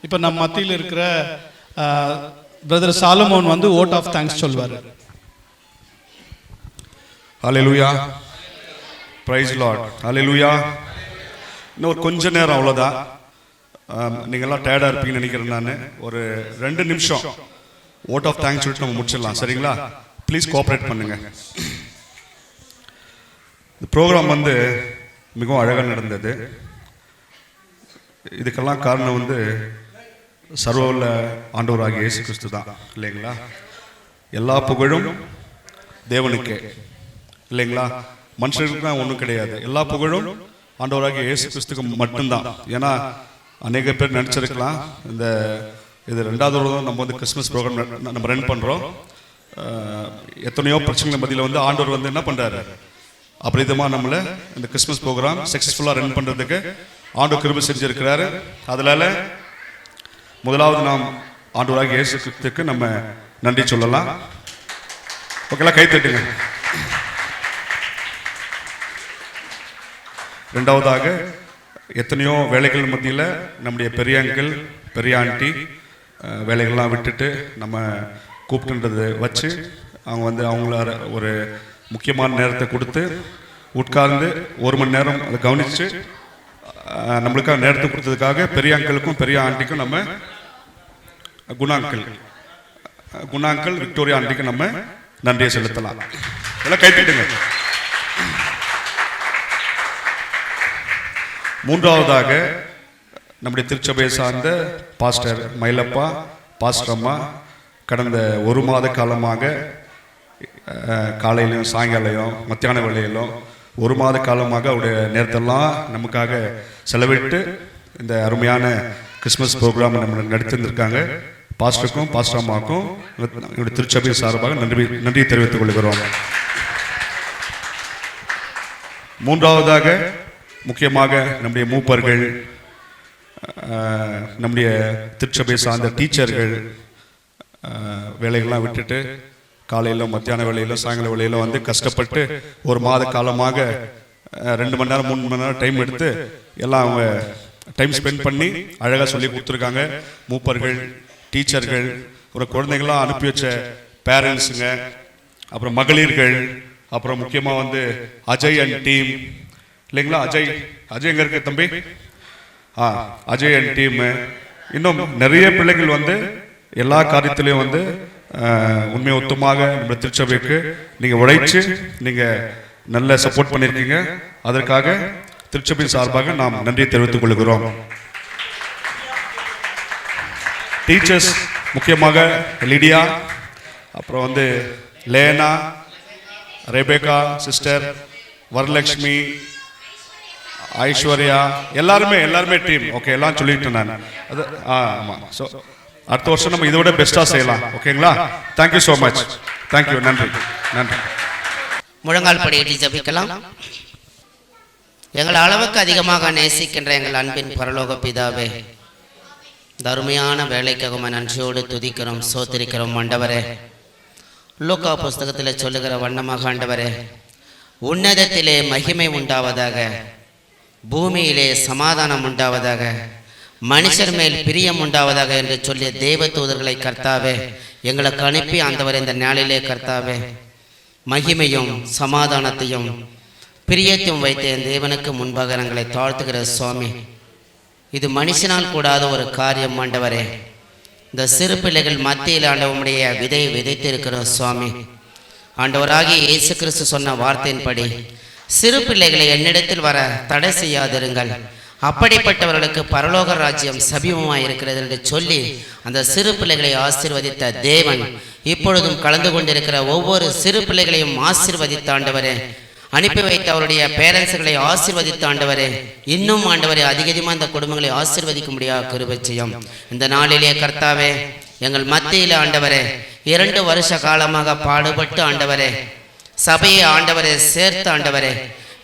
இப்போ நம்ம மத்தியில் இருக்கிற brother Solomon vote of thanks சொல்வார். ஹல்லேலூயா, பிரைஸ் லார்ட், ஹல்லேலூயா. இன்னும் கொஞ்ச நேரம் அவ்வளோதான். நீங்கள்லாம் டயர்டாக இருப்பீங்கன்னு நினைக்கிறேன். நான் ஒரு 2 நிமிஷம் vote of thanks சொல்லிட்டு நம்ம முடிச்சிடலாம். சரிங்களா? ப்ளீஸ் கோஆப்ரேட் பண்ணுங்க. இந்த ப்ரோக்ராம் மிகவும் அழகாக நடந்தது. இதுக்கெல்லாம் காரணம் சர்வவல்ல ஆண்டவராகிய இயேசு கிறிஸ்து தான், இல்லைங்களா? எல்லா புகழும் தேவனுக்கே, இல்லைங்களா? மனுஷருக்கு தான் ஒன்றும் கிடையாது. எல்லா புகழும் ஆண்டவராகிய இயேசு கிறிஸ்துக்கு மட்டும்தான். ஏன்னா அநேக பேர் நினச்சிருக்கலாம், இது 2வது வருடம் நம்ம கிறிஸ்மஸ் ப்ரோக்ராம் நம்ம ரன் பண்ணுறோம். எத்தனையோ பிரச்சனைகள் மத்தியில் ஆண்டவர் என்ன பண்ணுறாரு, அபரிதமாக நம்மளை இந்த கிறிஸ்மஸ் ப்ரோக்ராம் சக்ஸஸ்ஃபுல்லாக ரன் பண்ணுறதுக்கு ஆண்டவர் கிருபை செஞ்சுருக்கிறாரு. அதனால் முதலாவது நாம் ஆண்டவராகிய இயேசு கிறிஸ்துவுக்கு நம்ம நன்றி சொல்லலாம். ஓகேலாம், கை தட்டுங்க. 2வதாக எத்தனையோ வேலைகள் மத்தியில் நம்முடைய பெரிய அங்கிள் பெரிய ஆண்டி வேலைகள்லாம் விட்டுட்டு நம்ம கூப்பிட்டுன்றதை வச்சு அவங்க அவங்கள ஒரு முக்கியமான நேரத்தை கொடுத்து உட்கார்ந்து 1 மணி நேரம் அதை கவனித்து நம்மளுக்காக நேரத்தை கொடுத்ததுக்காக பெரிய அங்கிளுக்கும் பெரிய ஆண்டிக்கும் நம்ம குணாங்கிள் விக்டோரியா ஆண்டிக்கு நம்ம நன்றியை செலுத்தலாம். எல்லாம் கைப்பிட்டுங்க. 3வதாக நம்முடைய திருச்சபையை சார்ந்த பாஸ்டர் மயிலப்பா, பாஸ்டர் அம்மா கடந்த 1 மாத காலமாக காலையிலும் சாயங்காலையும் மத்தியான வேளையிலும் 1 மாத காலமாக அவருடைய நேரத்தெல்லாம் நமக்காக செலவிட்டு இந்த அருமையான கிறிஸ்மஸ் ப்ரோக்ராம் நம்ம நடத்திருந்திருக்காங்க. பாஸ்டருக்கும் பாஸ்டர் அம்மாவுக்கும் என்னுடைய திருச்சபை சார்பாக நன்றியை தெரிவித்துக் கொள்கிறோம். 3வதாக முக்கியமாக நம்முடைய மூப்பர்கள், நம்முடைய திருச்சபை சார்ந்த டீச்சர்கள் வேலைகள்லாம் விட்டுட்டு காலையில் மத்தியான வேலையில் சாயங்கால வேலையில் கஷ்டப்பட்டு 1 மாத காலமாக 2 மணி நேரம் 3 மணி நேரம் டைம் எடுத்து எல்லாம் அவங்க டைம் ஸ்பெண்ட் பண்ணி அழகாக சொல்லி கொடுத்துருக்காங்க. மூப்பர்கள், டீச்சர்கள், ஒரு குழந்தைங்களாம் அனுப்பி வச்ச பேரண்ட்ஸுங்க, அப்புறம் மகளிர்கள், அப்புறம் முக்கியமாக அஜய் அண்ட் டீம், இல்லைங்களா? அஜய் எங்கே இருக்கு தம்பி? அஜய் அண்ட் டீமு, இன்னும் நிறைய பிள்ளைகள் எல்லா காரியத்திலையும் உண்மை ஒத்துமாக நம்ம திருச்சபைக்கு நீங்கள் உழைச்சு நீங்கள் நல்ல சப்போர்ட் பண்ணியிருக்கீங்க. அதற்காக திருச்சபையின் சார்பாக நாம் நன்றியை தெரிவித்துக் கொள்கிறோம். டீச்சர்ஸ் முக்கியமாக லிடியா, அப்புறம் லேனா, ரெபேகா சிஸ்டர், வரலட்சுமி, ஐஸ்வர்யா, எல்லாருமே டீம். ஓகே, எல்லாம் சொல்லிட்டேன் நான். அது ஆமாம். ஸோ அடுத்த வருஷம் நம்ம இதை விட பெஸ்ட்டாக செய்யலாம். ஓகேங்களா? Thank you so much. தேங்க்யூ. நன்றி. முழங்கால் படியிட்டு ஜபிக்கலாம். எங்கள் அளவுக்கு அதிகமாக நேசிக்கின்ற எங்கள் அன்பின் பரலோக பிதாவே, தருமையான வேலைக்காக நன்றியோடு துதிக்கிறோம், சோத்திரிக்கிறோம் ஆண்டவரே. லூக்கா புஸ்தகத்தில் சொல்லுகிற வண்ணமாக ஆண்டவரே, உன்னதத்திலே மகிமை உண்டாவதாக, பூமியிலே சமாதானம் உண்டாவதாக, மனுஷர் மேல் பிரியம் உண்டாவதாக என்று சொல்லிய தேவ தூதர்களை கர்த்தாவே எங்களுக்கு அனுப்பி ஆண்டவரே, இந்த நாளிலே கர்த்தாவே மகிமையும் சமாதானத்தையும் பிரியத்தையும் வைத்த என் தேவனுக்கு முன்பாக எங்களை தாழ்த்துகிற சுவாமி. இது மனுஷனால் கூடாத ஒரு காரியம் ஆண்டவரே. இந்த சிறு பிள்ளைகள் மத்தியில் ஆண்டவருடைய விதையை விதைத்திருக்கிற சுவாமி. ஆண்டவராகிய இயேசு கிறிஸ்து சொன்ன வார்த்தையின்படி சிறு பிள்ளைகளை என்னிடத்தில் வர தடை செய்யாதிருங்கள், அப்படிப்பட்டவர்களுக்கு பரலோக ராஜ்யம் சமீபமாய் இருக்கிறது என்று சொல்லி அந்த சிறு பிள்ளைகளை ஆசீர்வதித்த தேவன் இப்பொழுதும் கலந்து கொண்டிருக்கிற ஒவ்வொரு சிறு பிள்ளைகளையும் ஆசீர்வதித்த ஆண்டவரே, அனுப்பி வைத்த அவருடைய பேரண்ட்ஸ்களை ஆசீர்வதித்த ஆண்டவரே, இன்னும் ஆண்டவரே அதிகமாக இந்த குடும்பங்களை ஆசீர்வதிக்க முடியாத கிருபை செய்யும். இந்த நாளிலே கர்த்தாவே எங்கள் மத்தியில் ஆண்டவரே 2 வருஷ காலமாக பாடுபட்டு ஆண்டவரே சபையை ஆண்டவரே சேர்த்து ஆண்டவரே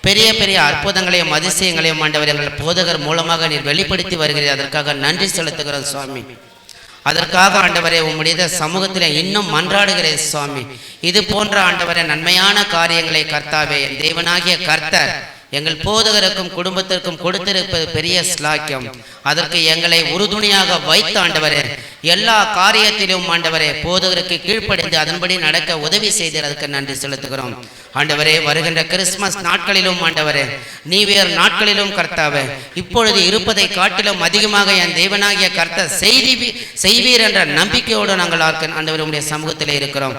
பெரிய பெரிய அற்புதங்களையும் அதிசயங்களையும் ஆண்டவர் எங்கள் போதகர் மூலமாக நீர் வெளிப்படுத்தி வருகிறீர். அதற்காக நன்றி செலுத்துகிறோம் சுவாமி. அதற்காக ஆண்டவரே உம்முடைய சமூகத்தில் இன்னும் மன்றாடுகிறேன் சுவாமி. இது போன்ற ஆண்டவரே நன்மையான காரியங்களை கர்த்தாவே தேவனாகிய கர்த்தர் எங்கள் போதகருக்கும் குடும்பத்திற்கும் கொடுத்திருப்பது பெரிய ஸ்லாக்கியம். அதற்கு எங்களை உறுதுணையாக வைத்த ஆண்டவரே எல்லா காரியத்திலும் ஆண்டவரே போதகருக்கு கீழ்ப்படிந்து அதன்படி நடக்க உதவி செய்து அதற்கு நன்றி செலுத்துகிறோம் ஆண்டவரே. வருகின்ற கிறிஸ்துமஸ் நாட்களிலும் ஆண்டவரே நியூ-இயர் நாட்களிலும் கர்த்தாவே இப்பொழுது இருப்பதை காட்டிலும் அதிகமாக என் தேவனாகிய கர்த்தர் செய்வீர் என்ற நம்பிக்கையோடு நாங்கள் ஆண்டவரே உம்முடைய சமூகத்திலே இருக்கிறோம்.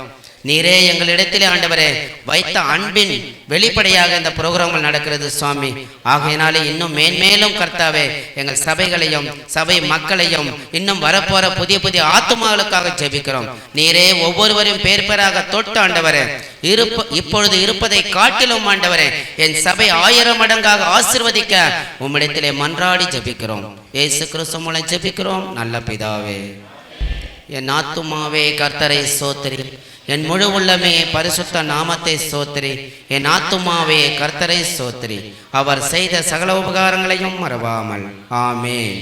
நீரே எங்களிடத்திலே ஆண்டவரே வைத்த அன்பின் வெளிப்படையாக இந்த புரோகிராம்கள் நடக்கிறது சுவாமி. ஆகையினாலே இன்னும் மேன்மேலும் கர்த்தாவே எங்கள் சபைகளையும் சபை மக்களையும் இன்னும் வரப்போற புதிய புதிய ஆத்துமாக்களுக்காக ஜெபிக்கிறோம். நீரே ஒவ்வொருவரையும் பேர் பேராக தொட்டு ஆண்டவரே இப்பொழுது இருப்பதை காட்டிலும் ஆண்டவரே என் சபை 1000 மடங்காக ஆசீர்வதிக்க உம்மிடத்திலே மன்றாடி ஜெபிக்கிறோம். இயேசு கிறிஸ்து மூலம் ஜெபிக்கிறோம் நல்ல பிதாவே. என் ஆத்துமாவே கர்த்தரை ஸ்தோத்திரி, என் முழு உள்ளமே பரிசுத்த நாமத்தை ஸ்தோத்திரி. என் ஆத்துமாவே கர்த்தரை ஸ்தோத்திரி, அவர் செய்த சகல உபகாரங்களையும் மறவாமல். ஆமென்.